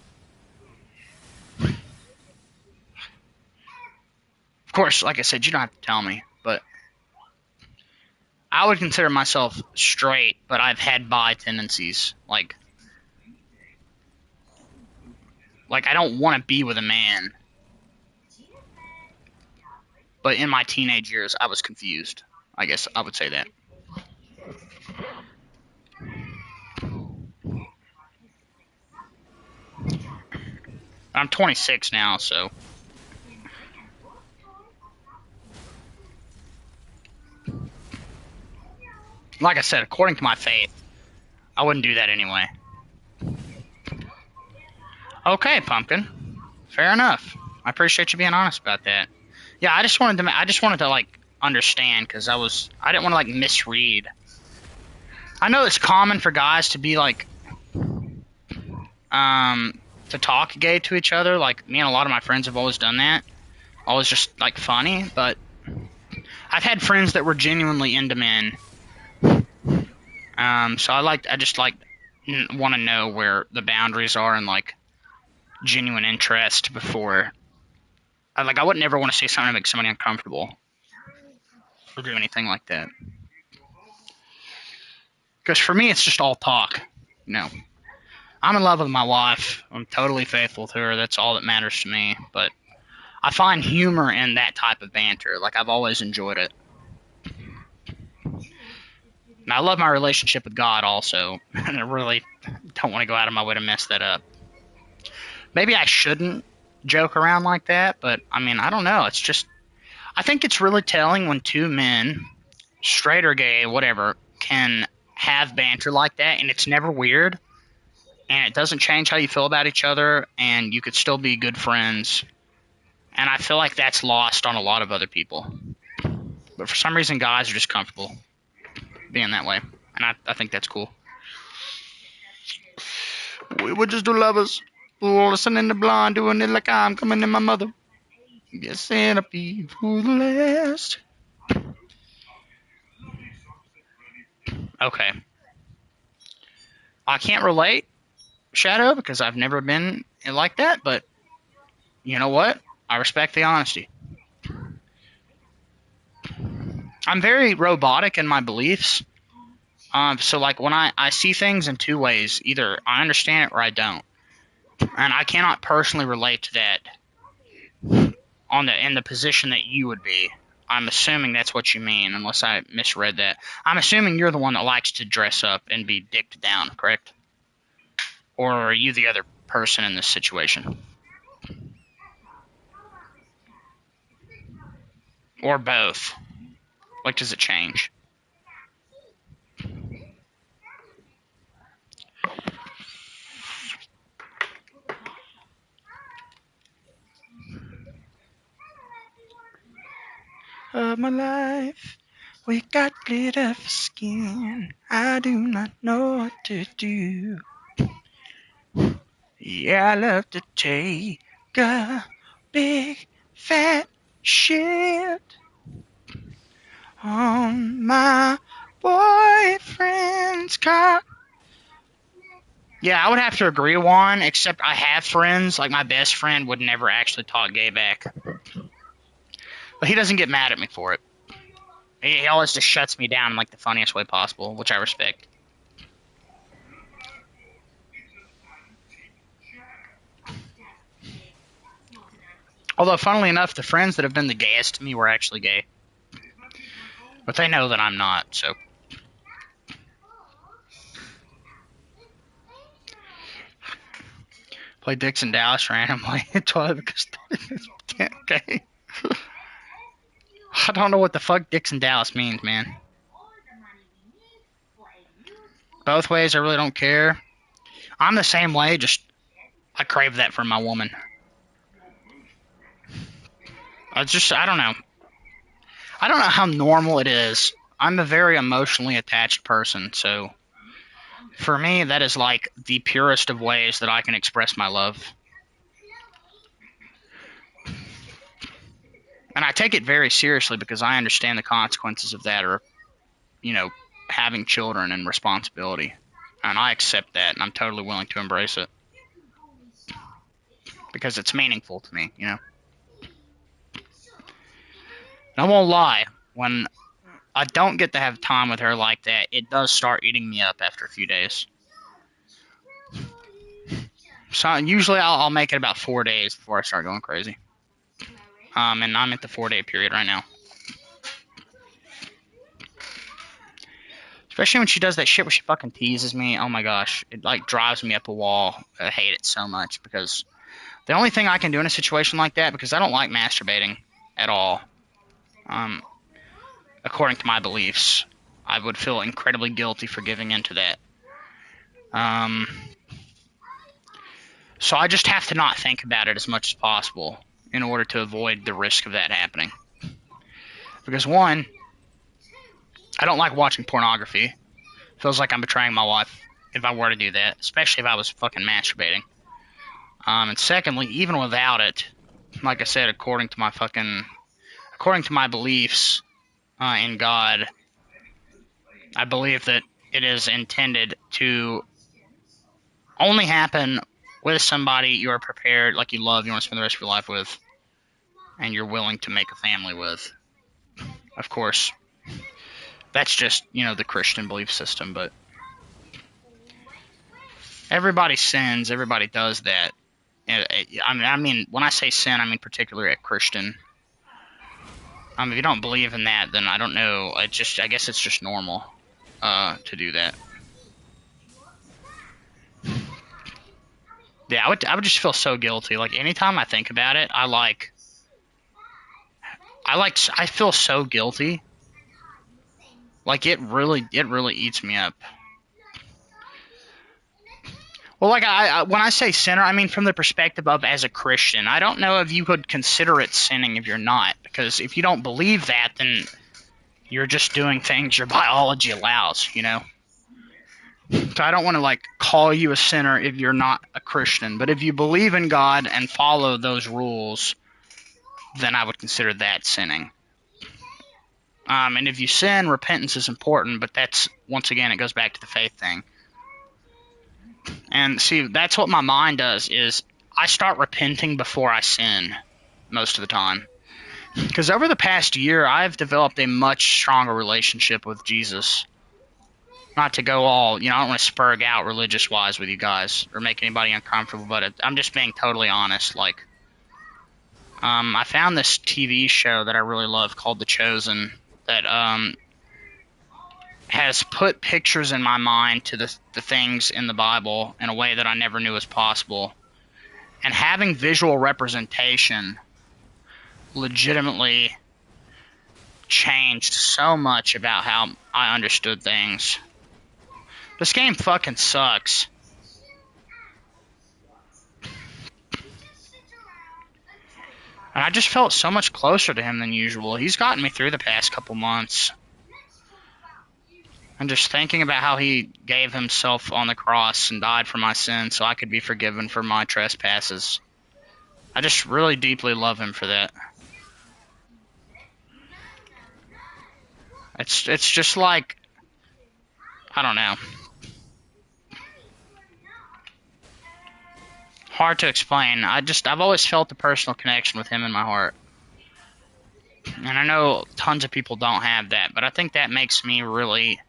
[SPEAKER 1] Of course, like I said, you don't have to tell me, but I would consider myself straight, but I've had bi tendencies. Like I don't want to be with a man. But in my teenage years, I was confused. I guess I would say that. I'm 26 now, so. Like I said, according to my faith, I wouldn't do that anyway. Okay, Pumpkin. Fair enough. I appreciate you being honest about that. Yeah, I just wanted to like understand because I didn't want to like misread. I know it's common for guys to be like to talk gay to each other. Like me and a lot of my friends have always done that. Always just like funny, but I've had friends that were genuinely into men. So I just want to know where the boundaries are and like genuine interest before. I would never want to say something to make somebody uncomfortable or do anything like that. Because for me, it's just all talk. You know, I'm in love with my wife. I'm totally faithful to her. That's all that matters to me. But I find humor in that type of banter. Like, I've always enjoyed it. And I love my relationship with God also. And I really don't want to go out of my way to mess that up. Maybe I shouldn't joke around like that, but I mean, I don't know. It's just, I think it's really telling when two men, straight or gay, whatever, can have banter like that, and it's never weird, and it doesn't change how you feel about each other, and you could still be good friends. And I feel like that's lost on a lot of other people. But for some reason, guys are just comfortable being that way, and I think that's cool. We would just do lovers. Listening to blonde, doing it like I'm coming in my mother. Yes, and I'll be for the last. Okay. I can't relate, Shadow, because I've never been like that, but you know what? I respect the honesty. I'm very robotic in my beliefs. So like when I see things in two ways, either I understand it or I don't. And I cannot personally relate to that in the position that you would be. I'm assuming that's what you mean, unless I misread that. I'm assuming you're the one that likes to dress up and be dicked down, correct? Or are you the other person in this situation? Or both? Like, does it change? Of my life, we got glitter for skin. I do not know what to do. Yeah, I love to take a big fat shit on my boyfriend's car. Yeah, I would have to agree with one, except I have friends, like my best friend would never actually talk gay back. But he doesn't get mad at me for it. He always just shuts me down in like the funniest way possible, which I respect. Although, funnily enough, the friends that have been the gayest to me were actually gay. But they know that I'm not, so. Play Dicks in Dallas randomly. 12 because okay. I don't know what the fuck Dicks in Dallas means, man. Both ways, I really don't care. I'm the same way, just I crave that from my woman. I don't know. I don't know how normal it is. I'm a very emotionally attached person, so for me, that is like the purest of ways that I can express my love. And I take it very seriously because I understand the consequences of that, or, you know, having children and responsibility. And I accept that, and I'm totally willing to embrace it. Because it's meaningful to me, you know. And I won't lie, when I don't get to have time with her like that, it does start eating me up after a few days. So usually I'll make it about 4 days before I start going crazy. And I'm at the 4-day period right now. Especially when she does that shit where she fucking teases me. Oh my gosh. It like drives me up a wall. I hate it so much because the only thing I can do in a situation like that, because I don't like masturbating at all, according to my beliefs, I would feel incredibly guilty for giving into that. So I just have to not think about it as much as possible in order to avoid the risk of that happening. Because one, I don't like watching pornography. It feels like I'm betraying my wife if I were to do that, especially if I was fucking masturbating. And secondly, even without it, like I said, according to my beliefs in God, I believe that it is intended to only happen with somebody you are prepared, like you love, you want to spend the rest of your life with, and you're willing to make a family with. Of course, that's just, the Christian belief system, but everybody sins, everybody does that. I mean, when I say sin, I mean particularly a Christian. If you don't believe in that, then I don't know. I guess it's just normal to do that. Yeah, I would just feel so guilty. Like anytime I think about it, I feel so guilty. Like it really eats me up. Well, like when I say sinner, I mean from the perspective of as a Christian. I don't know if you could consider it sinning if you're not, because if you don't believe that, then you're just doing things your biology allows, So I don't want to call you a sinner if you're not a Christian, but if you believe in God and follow those rules, then I would consider that sinning. And if you sin, repentance is important, but that's, once again, it goes back to the faith thing. And see, that's what my mind does, is I start repenting before I sin most of the time. Because over the past year, I've developed a much stronger relationship with Jesus. Not to go all, I don't want to spurg out religious-wise with you guys or make anybody uncomfortable, but I'm just being totally honest. I found this TV show that I really love called The Chosen that has put pictures in my mind to the things in the Bible in a way that I never knew was possible. And having visual representation legitimately changed so much about how I understood things. This game fucking sucks. And I just felt so much closer to him than usual. He's gotten me through the past couple months. And just thinking about how he gave himself on the cross and died for my sins so I could be forgiven for my trespasses. I just really deeply love him for that. It's just like, I don't know. hard to explain. I've always felt a personal connection with him in my heart. And I know tons of people don't have that, but I think that makes me really...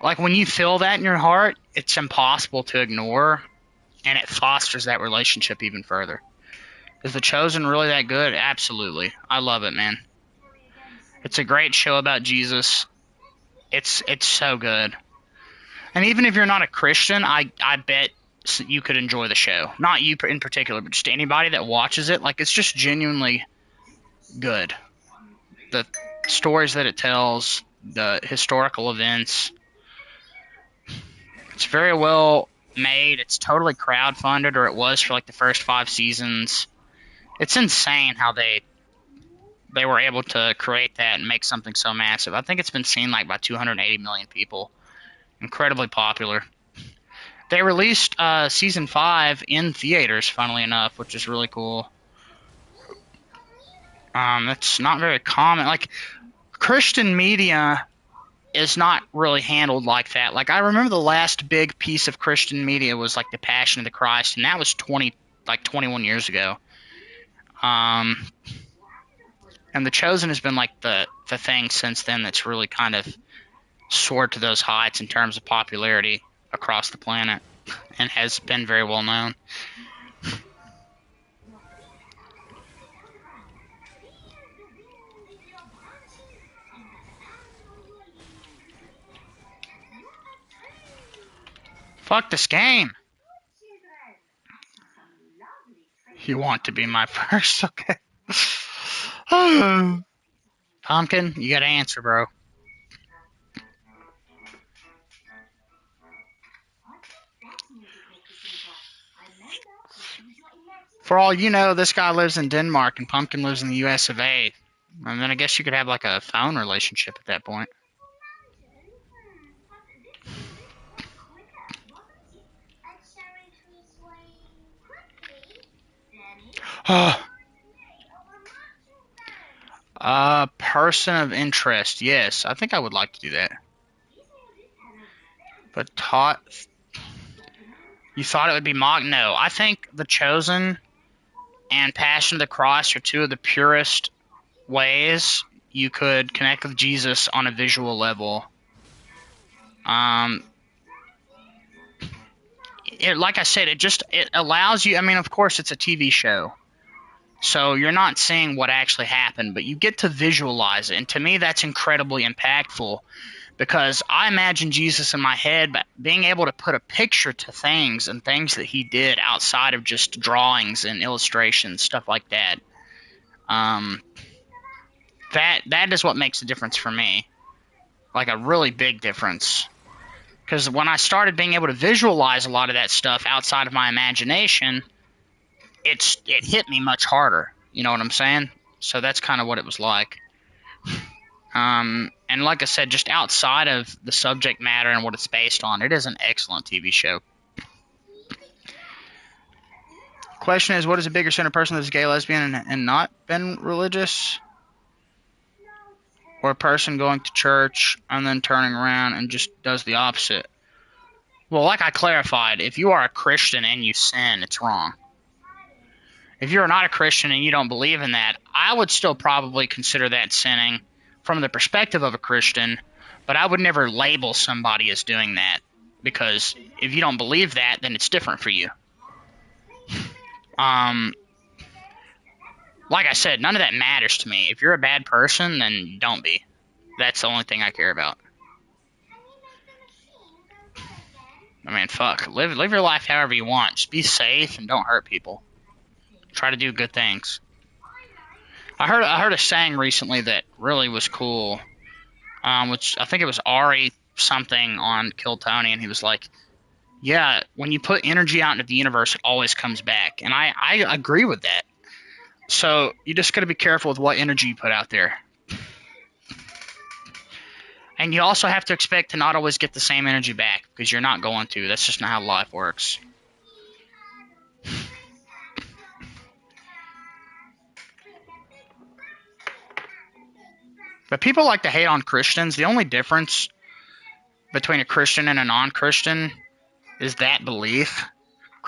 [SPEAKER 1] Like, when you feel that in your heart, it's impossible to ignore, and it fosters that relationship even further. Is The Chosen really that good? Absolutely. I love it, man. It's a great show about Jesus. It's so good. And even if you're not a Christian, I bet you could enjoy the show. Not you in particular, but just anybody that watches it. Like, it's just genuinely good. The stories that it tells, the historical events. It's very well made. It's totally crowdfunded, or it was for like the first 5 seasons. It's insane how they were able to create that and make something so massive. I think it's been seen like by 280 million people. Incredibly popular. They released season 5 in theaters, funnily enough, which is really cool. That's not very common. Like, Christian media is not really handled like that. Like, I remember the last big piece of Christian media was like the Passion of the Christ, and that was 21 years ago. And The Chosen has been like the thing since then that's really kind of soared to those heights in terms of popularity across the planet, and has been very well known. Fuck this game. You want to be my first? Okay. Pumpkin, you gotta answer, bro. For all you know, this guy lives in Denmark and Pumpkin lives in the US of A. And then I guess you could have like a phone relationship at that point. Person of interest. Yes, I think I would like to do that. But you thought it would be mock? No, I think The Chosen and Passion of the Christ are two of the purest ways you could connect with Jesus on a visual level. Like I said, it allows you. I mean, of course, it's a TV show, so you're not seeing what actually happened, but you get to visualize it, and to me, that's incredibly impactful. Because I imagine Jesus in my head, but being able to put a picture to things and things that he did outside of just drawings and illustrations, stuff like that. That is what makes a difference for me. Like a really big difference. Because when I started being able to visualize a lot of that stuff outside of my imagination, it hit me much harder. You know what I'm saying? So that's kind of what it was like. And like I said, just outside of the subject matter and what it's based on, it is an excellent TV show. Question is, what is a bigger sin, a person that's gay, lesbian, and not been religious? Or a person going to church and then turning around and just does the opposite? Well, like I clarified, if you are a Christian and you sin, it's wrong. If you're not a Christian and you don't believe in that, I would still probably consider that sinning from the perspective of a Christian, but I would never label somebody as doing that, because if you don't believe that, then it's different for you. Like I said, none of that matters to me. If you're a bad person, then don't be. That's the only thing I care about. I mean, fuck. Live your life however you want. Just be safe and don't hurt people. Try to do good things. I heard a saying recently that really was cool, which I think it was Ari something on Kill Tony, and he was like, yeah, when you put energy out into the universe, it always comes back. And I agree with that. So you just got to be careful with what energy you put out there. And you also have to expect to not always get the same energy back, because you're not going to. That's just not how life works. But people like to hate on Christians. The only difference between a Christian and a non-Christian is that belief.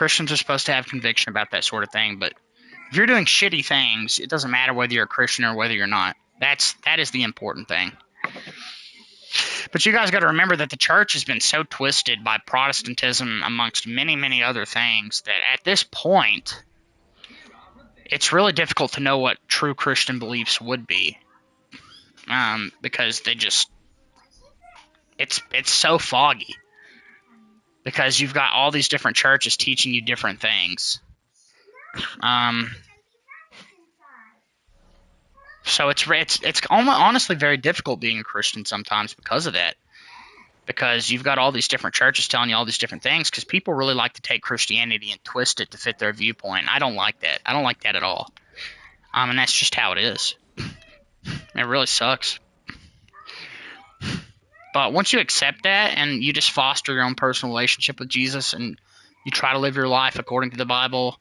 [SPEAKER 1] Christians are supposed to have conviction about that sort of thing, but if you're doing shitty things, it doesn't matter whether you're a Christian or whether you're not. That is the important thing. But you guys got to remember that the church has been so twisted by Protestantism amongst many, many other things that at this point, it's really difficult to know what true Christian beliefs would be. Because it's so foggy. Because you've got all these different churches teaching you different things. So it's honestly very difficult being a Christian sometimes because of that. Because you've got all these different churches telling you all these different things, because people really like to take Christianity and twist it to fit their viewpoint. I don't like that. I don't like that at all. And that's just how it is. It really sucks. But once you accept that and you just foster your own personal relationship with Jesus and you try to live your life according to the Bible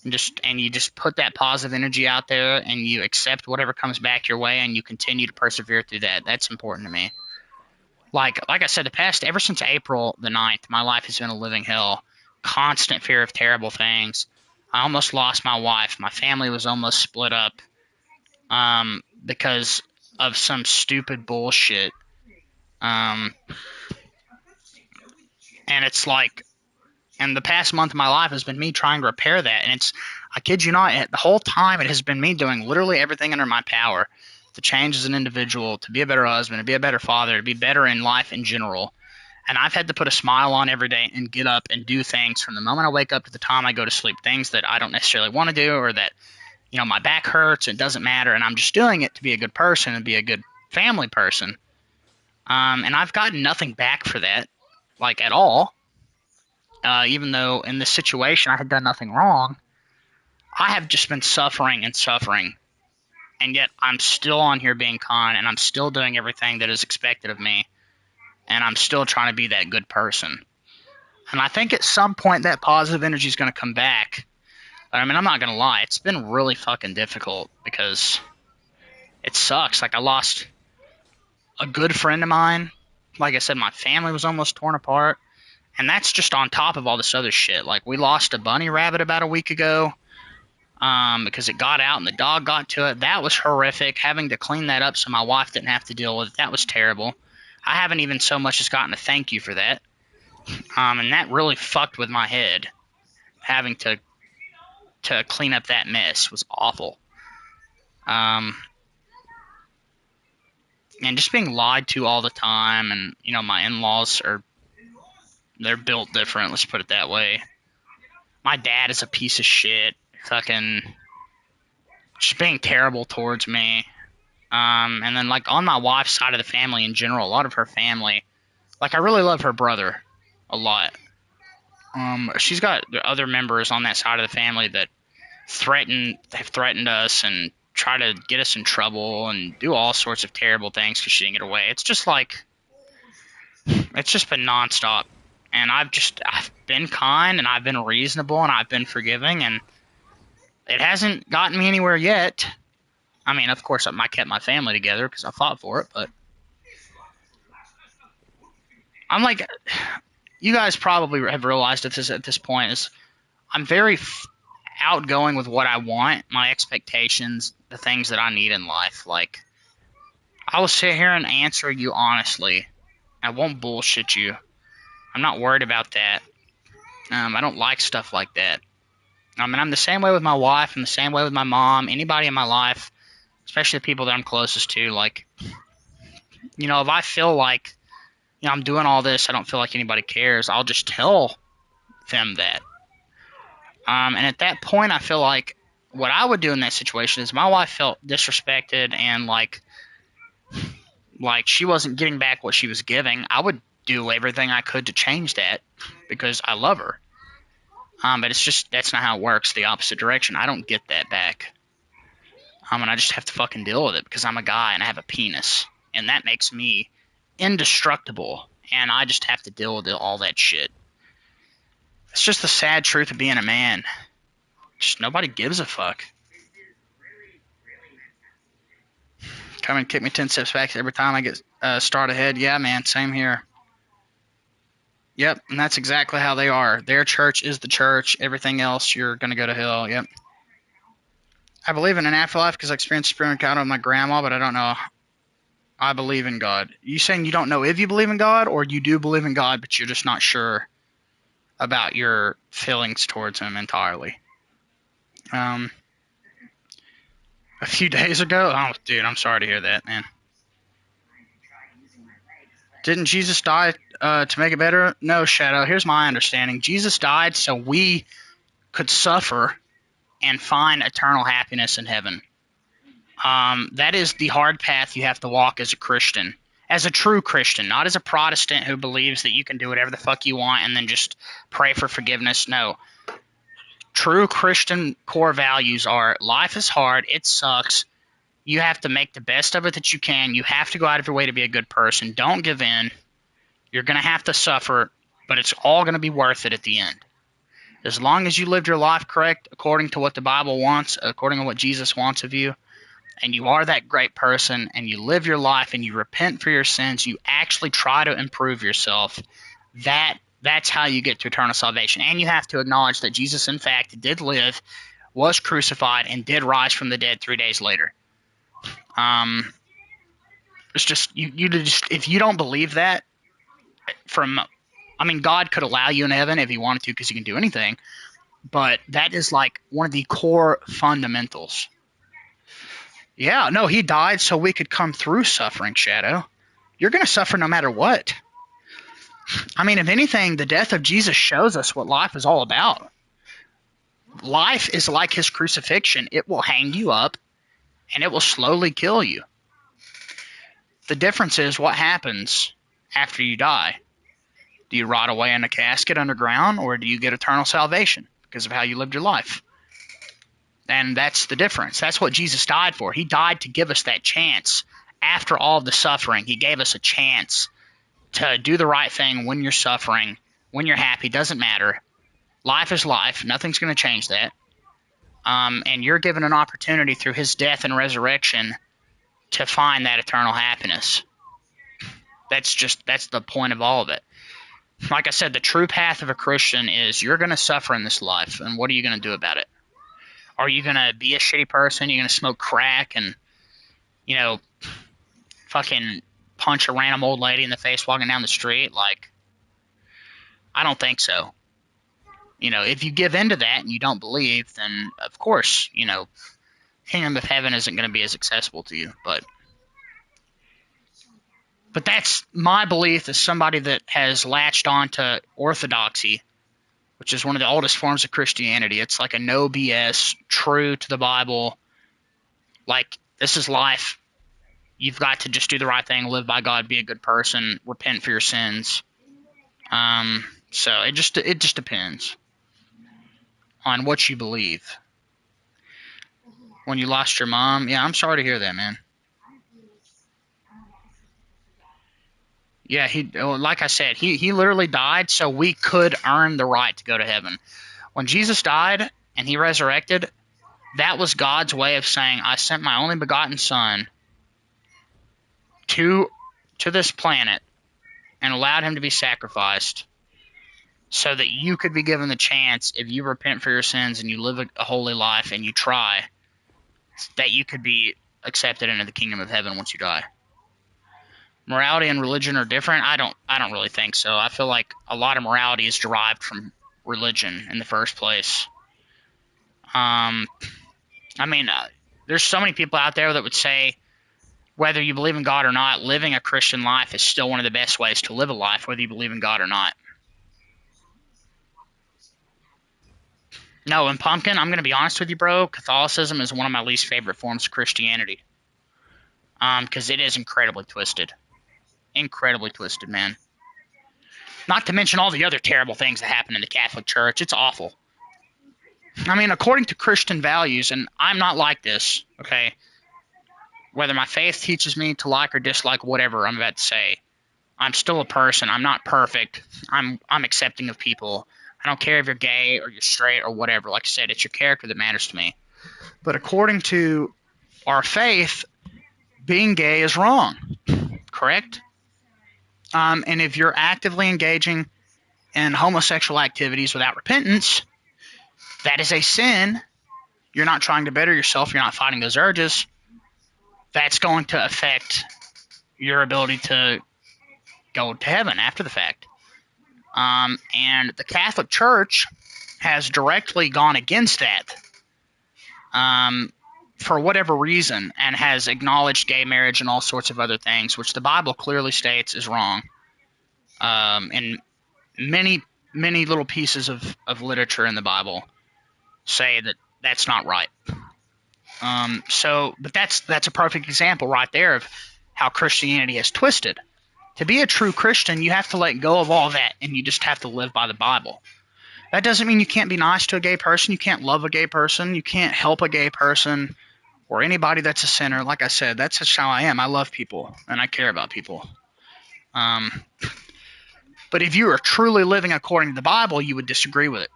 [SPEAKER 1] and you just put that positive energy out there and you accept whatever comes back your way and you continue to persevere through that, that's important to me. Like I said, ever since April the 9th, my life has been a living hell. Constant fear of terrible things. I almost lost my wife. My family was almost split up because of some stupid bullshit. And it's like, and the past month of my life has been me trying to repair that. And I kid you not, the whole time it has been me doing literally everything under my power to change as an individual, to be a better husband, to be a better father, to be better in life in general. And I've had to put a smile on every day and get up and do things from the moment I wake up to the time I go to sleep, things that I don't necessarily want to do or that, my back hurts, it doesn't matter, and I'm just doing it to be a good person and be a good family person. And I've gotten nothing back for that, at all. Even though in this situation I had done nothing wrong, I have just been suffering and suffering. And yet I'm still on here being kind, and I'm still doing everything that is expected of me. And I'm still trying to be that good person. And I think at some point that positive energy is going to come back. But, I'm not going to lie. It's been really fucking difficult because it sucks. I lost a good friend of mine. Like I said, my family was almost torn apart. And that's just on top of all this other shit. We lost a bunny rabbit about a week ago because it got out and the dog got to it. That was horrific. Having to clean that up so my wife didn't have to deal with it, that was terrible. I haven't even so much as gotten a thank you for that. And that really fucked with my head. Having to clean up that mess was awful. And just being lied to all the time, and my in-laws they're built different, let's put it that way. My dad is a piece of shit, fucking just being terrible towards me. And then on my wife's side of the family in general, a lot of her family, I really love her brother a lot. She's got other members on that side of the family that have threatened us and try to get us in trouble and do all sorts of terrible things because she didn't get away. It's just it's just been nonstop. And I've been kind and I've been reasonable and I've been forgiving, and it hasn't gotten me anywhere yet. Of course, I kept my family together because I fought for it, but I'm you guys probably have realized at this point is I'm very outgoing with what I want, my expectations, the things that I need in life. I will sit here and answer you honestly. I won't bullshit you. I'm not worried about that. I don't like stuff like that. I'm the same way with my wife. I'm the same way with my mom. Anybody in my life, especially the people that I'm closest to. If I feel like I'm doing all this, I don't feel like anybody cares, I'll just tell them that. And at that point, I feel like what I would do in that situation is my wife felt disrespected and like she wasn't getting back what she was giving. I would do everything I could to change that because I love her. But it's just, that's not how it works, the opposite direction. I don't get that back. And I just have to fucking deal with it because I'm a guy and I have a penis. And that makes me indestructible. And I just have to deal with all that shit. It's just the sad truth of being a man. Just nobody gives a fuck. Come and kick me 10 steps back every time I get start ahead. Yeah, man, same here. Yep, and that's exactly how they are. Their church is the church. Everything else, you're going to go to hell. Yep. I believe in an afterlife because I experienced spirit encounter with my grandma, but I don't know. I believe in God. You saying you don't know if you believe in God, or you do believe in God, but you're just not sure about your feelings towards him entirely? A few days ago? Oh, dude, I'm sorry to hear that, man. Didn't Jesus die to make it better? No, Shadow. Here's my understanding. Jesus died so we could suffer and find eternal happiness in heaven. That is the hard path you have to walk as a Christian. As a true Christian, not as a Protestant who believes that you can do whatever the fuck you want and then just pray for forgiveness. No. True Christian core values are life is hard, it sucks. You have to make the best of it that you can. You have to go out of your way to be a good person. Don't give in. You're going to have to suffer, but it's all going to be worth it at the end. As long as you lived your life correct, according to what the Bible wants, according to what Jesus wants of you, and you are that great person, and you live your life, and you repent for your sins, you actually try to improve yourself, that's how you get to eternal salvation. And you have to acknowledge that Jesus, in fact, did live, was crucified, and did rise from the dead 3 days later. It's just you just if you don't believe that, God could allow you in heaven if he wanted to because he can do anything, but that is like one of the core fundamentals. Yeah, no, he died so we could come through suffering, Shadow. You're going to suffer no matter what. If anything, the death of Jesus shows us what life is all about. Life is like his crucifixion. It will hang you up, and it will slowly kill you. The difference is what happens after you die. Do you rot away in a casket underground, or do you get eternal salvation because of how you lived your life? And that's the difference. That's what Jesus died for. He died to give us that chance. After all of the suffering, he gave us a chance to do the right thing when you're suffering, when you're happy, doesn't matter. Life is life. Nothing's going to change that. And you're given an opportunity through his death and resurrection to find that eternal happiness. That's the point of all of it. Like I said, the true path of a Christian is you're going to suffer in this life, and what are you going to do about it? Are you going to be a shitty person? Are you going to smoke crack and, fucking punch a random old lady in the face walking down the street? Like, I don't think so. If you give in to that and you don't believe, then, of course, kingdom of heaven isn't going to be as accessible to you. But that's my belief as somebody that has latched on to orthodoxy, which is one of the oldest forms of Christianity. It's like a no BS, true to the Bible. Like, this is life. You've got to just do the right thing, live by God, be a good person, repent for your sins. So it just depends on what you believe. When you lost your mom, yeah, I'm sorry to hear that, man. Yeah, like I said, he literally died so we could earn the right to go to heaven. When Jesus died and he resurrected, that was God's way of saying, I sent my only begotten son to this planet and allowed him to be sacrificed so that you could be given the chance, if you repent for your sins and you live a holy life and you try, that you could be accepted into the kingdom of heaven once you die. Morality and religion are different? I don't really think so. I feel like a lot of morality is derived from religion in the first place. There's so many people out there that would say, whether you believe in God or not, living a Christian life is still one of the best ways to live a life, whether you believe in God or not. No, and Pumpkin, I'm going to be honest with you, bro. Catholicism is one of my least favorite forms of Christianity. Because it is incredibly twisted. Incredibly twisted, man. Not to mention all the other terrible things that happen in the Catholic Church. It's awful. According to Christian values, and I'm not like this, okay? Whether my faith teaches me to like or dislike whatever I'm about to say, I'm still a person. I'm not perfect. I'm accepting of people. I don't care if you're gay or you're straight or whatever. Like I said, it's your character that matters to me. But according to our faith, being gay is wrong, correct? And if you're actively engaging in homosexual activities without repentance, that is a sin. You're not trying to better yourself. You're not fighting those urges. That's going to affect your ability to go to heaven after the fact. And the Catholic Church has directly gone against that for whatever reason, and has acknowledged gay marriage and all sorts of other things, which the Bible clearly states is wrong. And many little pieces of literature in the Bible say that that's not right. But that's a perfect example right there of how Christianity has twisted. To be a true Christian, you have to let go of all that, and you just have to live by the Bible. That doesn't mean you can't be nice to a gay person. You can't love a gay person. You can't help a gay person or anybody that's a sinner. Like I said, that's just how I am. I love people, and I care about people. But if you are truly living according to the Bible, you would disagree with it.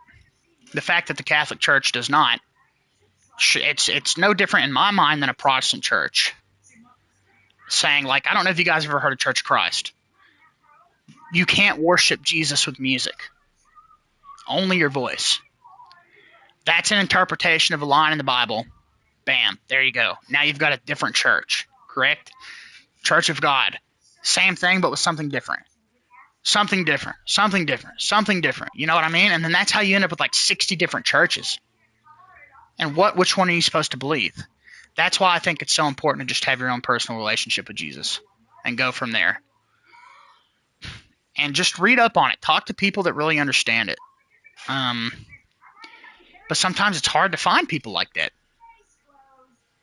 [SPEAKER 1] The fact that the Catholic Church does not, it's no different in my mind than a Protestant church saying, like, I don't know if you guys have ever heard of Church of Christ. You can't worship Jesus with music. Only your voice. That's an interpretation of a line in the Bible. Bam, there you go. Now you've got a different church, correct? Church of God. Same thing, but with something different. Something different, something different, something different. You know what I mean? And then that's how you end up with like 60 different churches. And which one are you supposed to believe? That's why I think it's so important to just have your own personal relationship with Jesus and go from there. And just read up on it. Talk to people that really understand it. But sometimes it's hard to find people like that.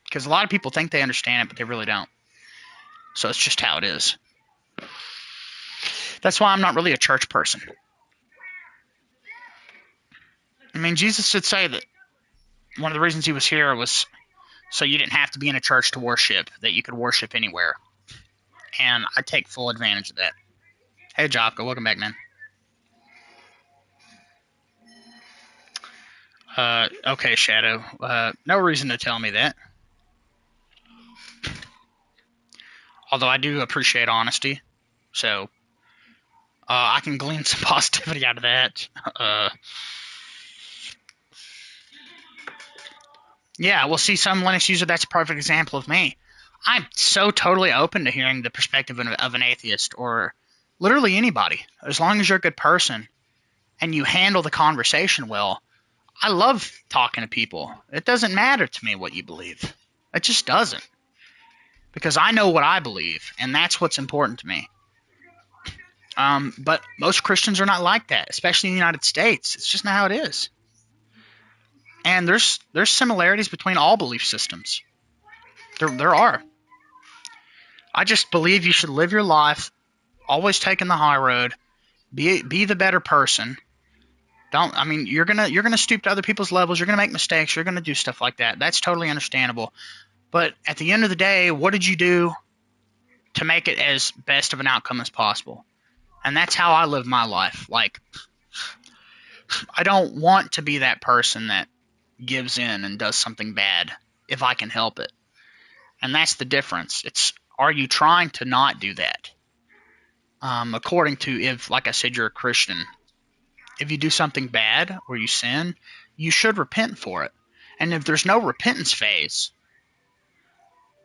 [SPEAKER 1] Because a lot of people think they understand it, but they really don't. So it's just how it is. That's why I'm not really a church person. I mean, Jesus did say that one of the reasons he was here was so you didn't have to be in a church to worship, that you could worship anywhere. And I take full advantage of that. Hey, Jopka, welcome back, man. Okay, Shadow. No reason to tell me that. Although I do appreciate honesty. So, I can glean some positivity out of that. Yeah, we'll see some Linux user, that's a perfect example of me. I'm so totally open to hearing the perspective of an atheist or literally anybody. As long as you're a good person and you handle the conversation well. I love talking to people. It doesn't matter to me what you believe. It just doesn't. Because I know what I believe, and that's what's important to me. But most Christians are not like that, especially in the United States. It's just not how it is. And there's similarities between all belief systems. There are. I just believe you should live your life always taking the high road, be the better person. You're gonna stoop to other people's levels, you're gonna make mistakes, you're gonna do stuff like that. That's totally understandable. But at the end of the day, what did you do to make it as best of an outcome as possible? And that's how I live my life. Like, I don't want to be that person that gives in and does something bad if I can help it. And that's the difference. It's, are you trying to not do that? According to, if, like I said, you're a Christian, if you do something bad or you sin, you should repent for it. And if there's no repentance phase,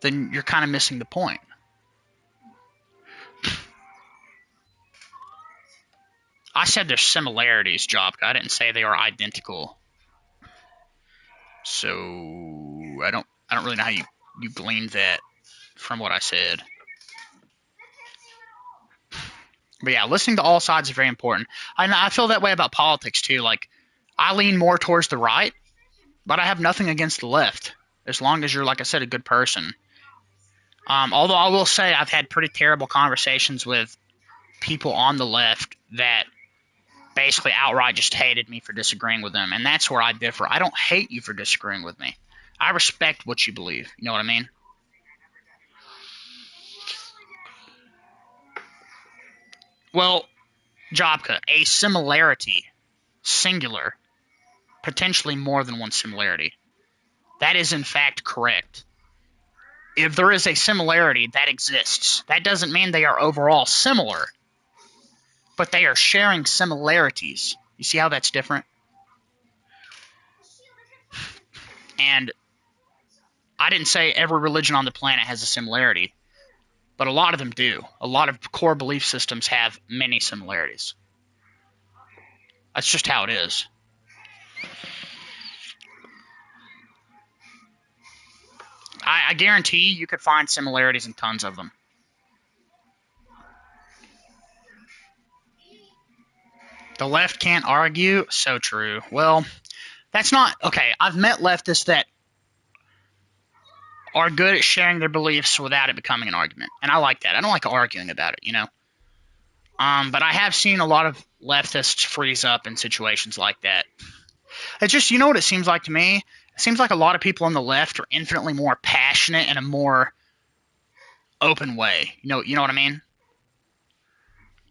[SPEAKER 1] then you're kind of missing the point. I said there's similarities, Jobka. I didn't say they are identical. So I don't really know how you gleaned that from what I said. But yeah, listening to all sides is very important. I feel that way about politics too. Like, I lean more towards the right, but I have nothing against the left, as long as you're, like I said, a good person. Although I will say I've had pretty terrible conversations with people on the left that basically outright just hated me for disagreeing with them, and that's where I differ. I don't hate you for disagreeing with me. I respect what you believe. You know what I mean? Well, Jobka, a similarity, singular, potentially more than one similarity. That is in fact correct. If there is a similarity, that exists. That doesn't mean they are overall similar, but they are sharing similarities. You see how that's different? And I didn't say every religion on the planet has a similarity, but a lot of them do. A lot of core belief systems have many similarities. That's just how it is. I guarantee you could find similarities in tons of them. The left can't argue? So true. Well, that's not... Okay, I've met leftists that are good at sharing their beliefs without it becoming an argument. And I like that. I don't like arguing about it, you know? But I have seen a lot of leftists freeze up in situations like that. It's just, you know what it seems like to me? It seems like a lot of people on the left are infinitely more passionate in a more open way. You know what I mean?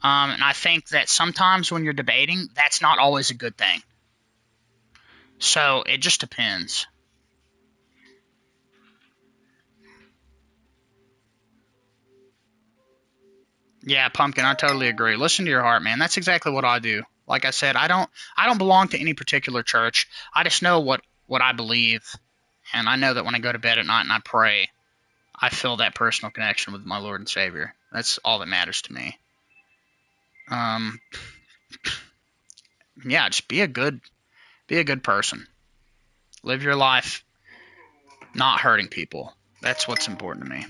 [SPEAKER 1] And I think that sometimes when you're debating, that's not always a good thing. So it just depends. Yeah, Pumpkin, I totally agree. Listen to your heart, man. That's exactly what I do. Like I said, I don't belong to any particular church. I just know what I believe, and I know that when I go to bed at night and I pray, I feel that personal connection with my Lord and Savior. That's all that matters to me. Yeah, just be a good person. Live your life not hurting people. That's what's important to me.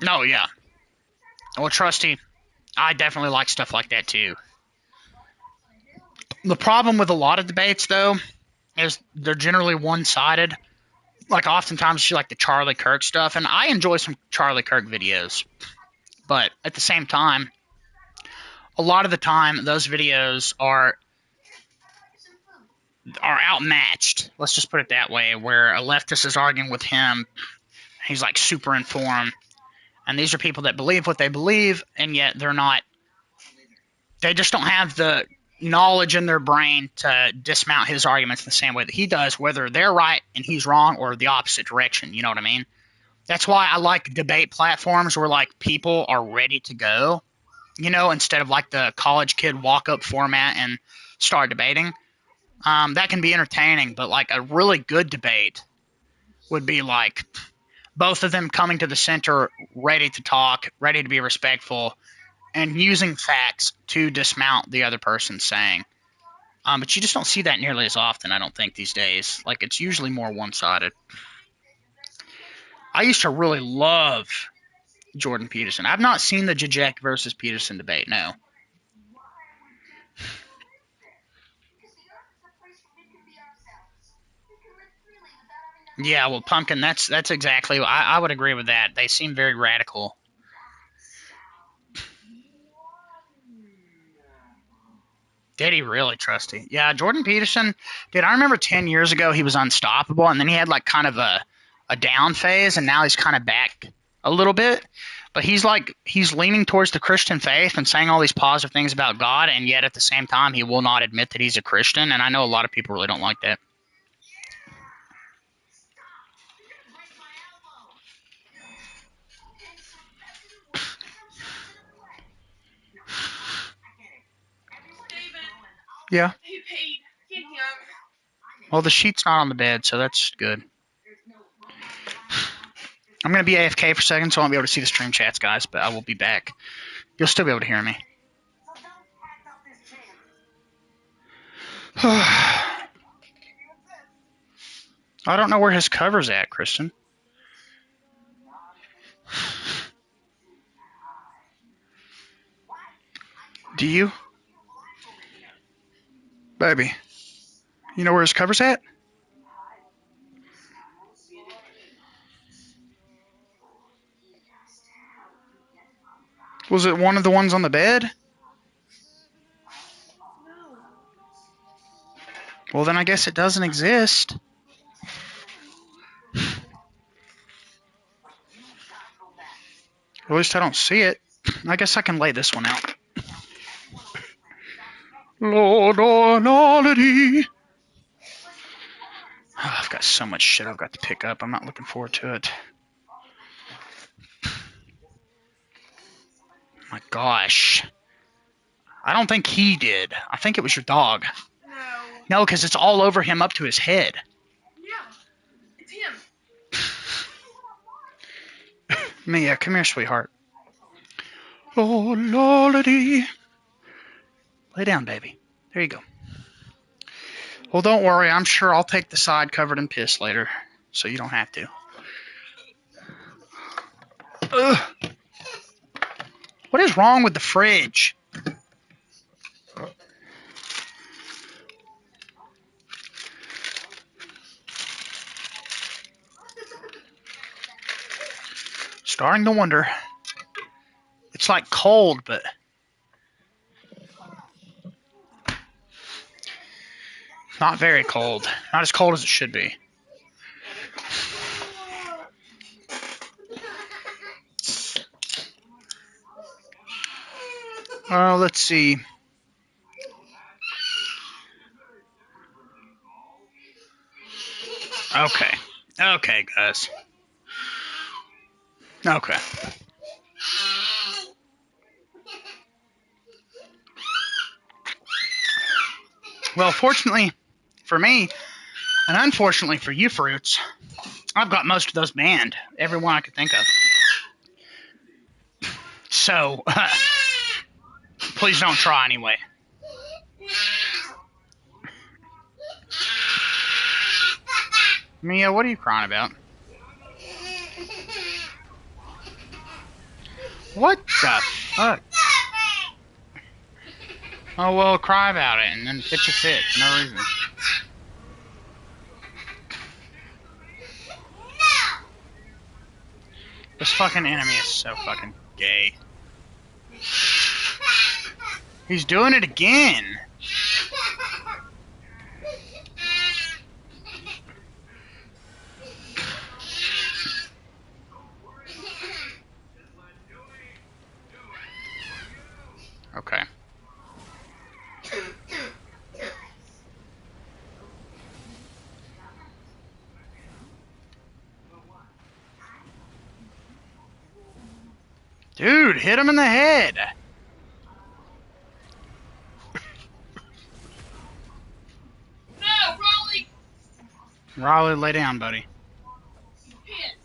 [SPEAKER 1] No, yeah. Well, Trusty, I definitely like stuff like that too. The problem with a lot of debates, though, is they're generally one-sided. Like, oftentimes you like the Charlie Kirk stuff, and I enjoy some Charlie Kirk videos. But at the same time, a lot of the time, those videos are outmatched. Let's just put it that way, where a leftist is arguing with him. He's, like, super informed. And these are people that believe what they believe, and yet they're not. They just don't have the knowledge in their brain to dismount his arguments in the same way that he does, whether they're right and he's wrong or the opposite direction. You know what I mean? That's why I like debate platforms where, like, people are ready to go, you know, instead of, like, the college kid walk-up format and start debating. That can be entertaining, but, like, a really good debate would be, like, both of them coming to the center, ready to talk, ready to be respectful, and using facts to dismount the other person's saying. But you just don't see that nearly as often, I don't think, these days. Like, it's usually more one-sided. I used to really love Jordan Peterson. I've not seen the Zizek versus Peterson debate, no. Yeah, well, Pumpkin, that's exactly... I would agree with that. They seem very radical. Did he really, Trusty? Yeah, Jordan Peterson, dude, I remember 10 years ago he was unstoppable, and then he had, like, kind of a down phase, and now he's kind of back a little bit. But he's leaning towards the Christian faith and saying all these positive things about God, and yet at the same time he will not admit that he's a Christian, and I know a lot of people really don't like that. Yeah. Well, the sheet's not on the bed, so that's good. I'm going to be AFK for a second, so I won't be able to see the stream chats, guys, but I will be back. You'll still be able to hear me. I don't know where his cover's at, Kristen. Do you? Baby, you know where his cover's at? Was it one of the ones on the bed? Well, then I guess it doesn't exist. Or at least I don't see it. I guess I can lay this one out. Lord, oh, got so much shit I've got to pick up. I'm not looking forward to it. My gosh. I don't think he did. I think it was your dog. No, because it's all over him up to his head.
[SPEAKER 4] Yeah, it's him.
[SPEAKER 1] Mia, come here, sweetheart. Oh, lordy. Lay down, baby. There you go. Well, don't worry. I'm sure I'll take the side covered in piss later, so you don't have to. Ugh. What is wrong with the fridge? Starting to wonder. It's like cold, but not very cold. Not as cold as it should be. Let's see. Okay. Okay, guys. Okay. Well, fortunately for me, and unfortunately for you fruits, I've got most of those banned. Every one I could think of. So, please don't try anyway. Mia, what are you crying about? What the fuck? Oh, well, cry about it and then pitch a fit for no reason. This fucking enemy is so fucking gay. He's doing it again. Okay. Dude, hit him in the head.
[SPEAKER 4] No, Raleigh!
[SPEAKER 1] Raleigh, lay down, buddy.
[SPEAKER 4] Yes.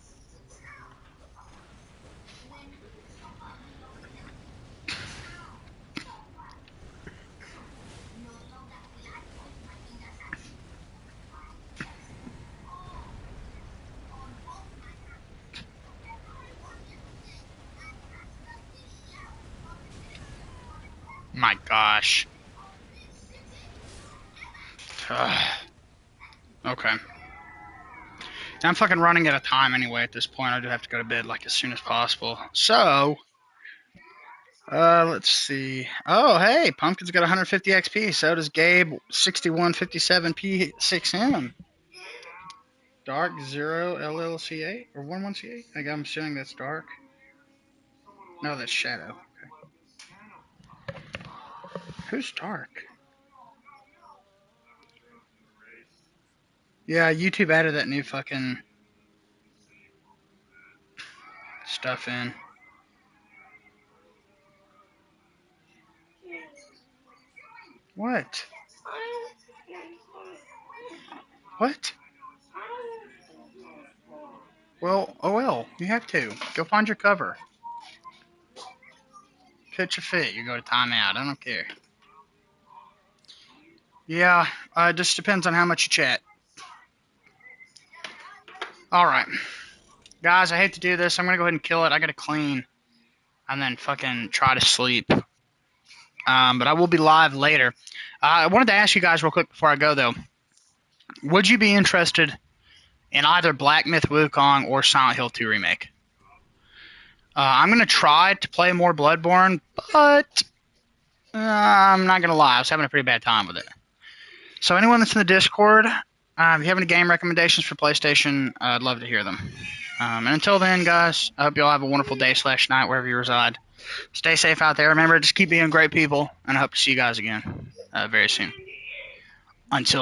[SPEAKER 1] My gosh. Okay. I'm fucking running out of time anyway at this point. I do have to go to bed like as soon as possible. So, let's see. Oh, hey, Pumpkin's got 150 XP. So does Gabe, 6157 P6M. Dark 0 LLC8 or 11C8? I'm assuming that's Dark. No, that's Shadow. Okay. Who's Dark? Yeah, YouTube added that new fucking stuff in. What? What? Well, oh well, you have to. Go find your cover. Pitch a fit, you go to timeout. I don't care. Yeah, it just depends on how much you chat. Alright. Guys, I hate to do this. I'm going to go ahead and kill it. I got to clean. And then fucking try to sleep. But I will be live later. I wanted to ask you guys real quick before I go, though. Would you be interested in either Black Myth Wukong or Silent Hill 2 Remake? I'm going to try to play more Bloodborne, but I'm not going to lie. I was having a pretty bad time with it. So anyone that's in the Discord, if you have any game recommendations for PlayStation, I'd love to hear them. And until then, guys, I hope you all have a wonderful day/night wherever you reside. Stay safe out there. Remember, just keep being great people, and I hope to see you guys again very soon. Until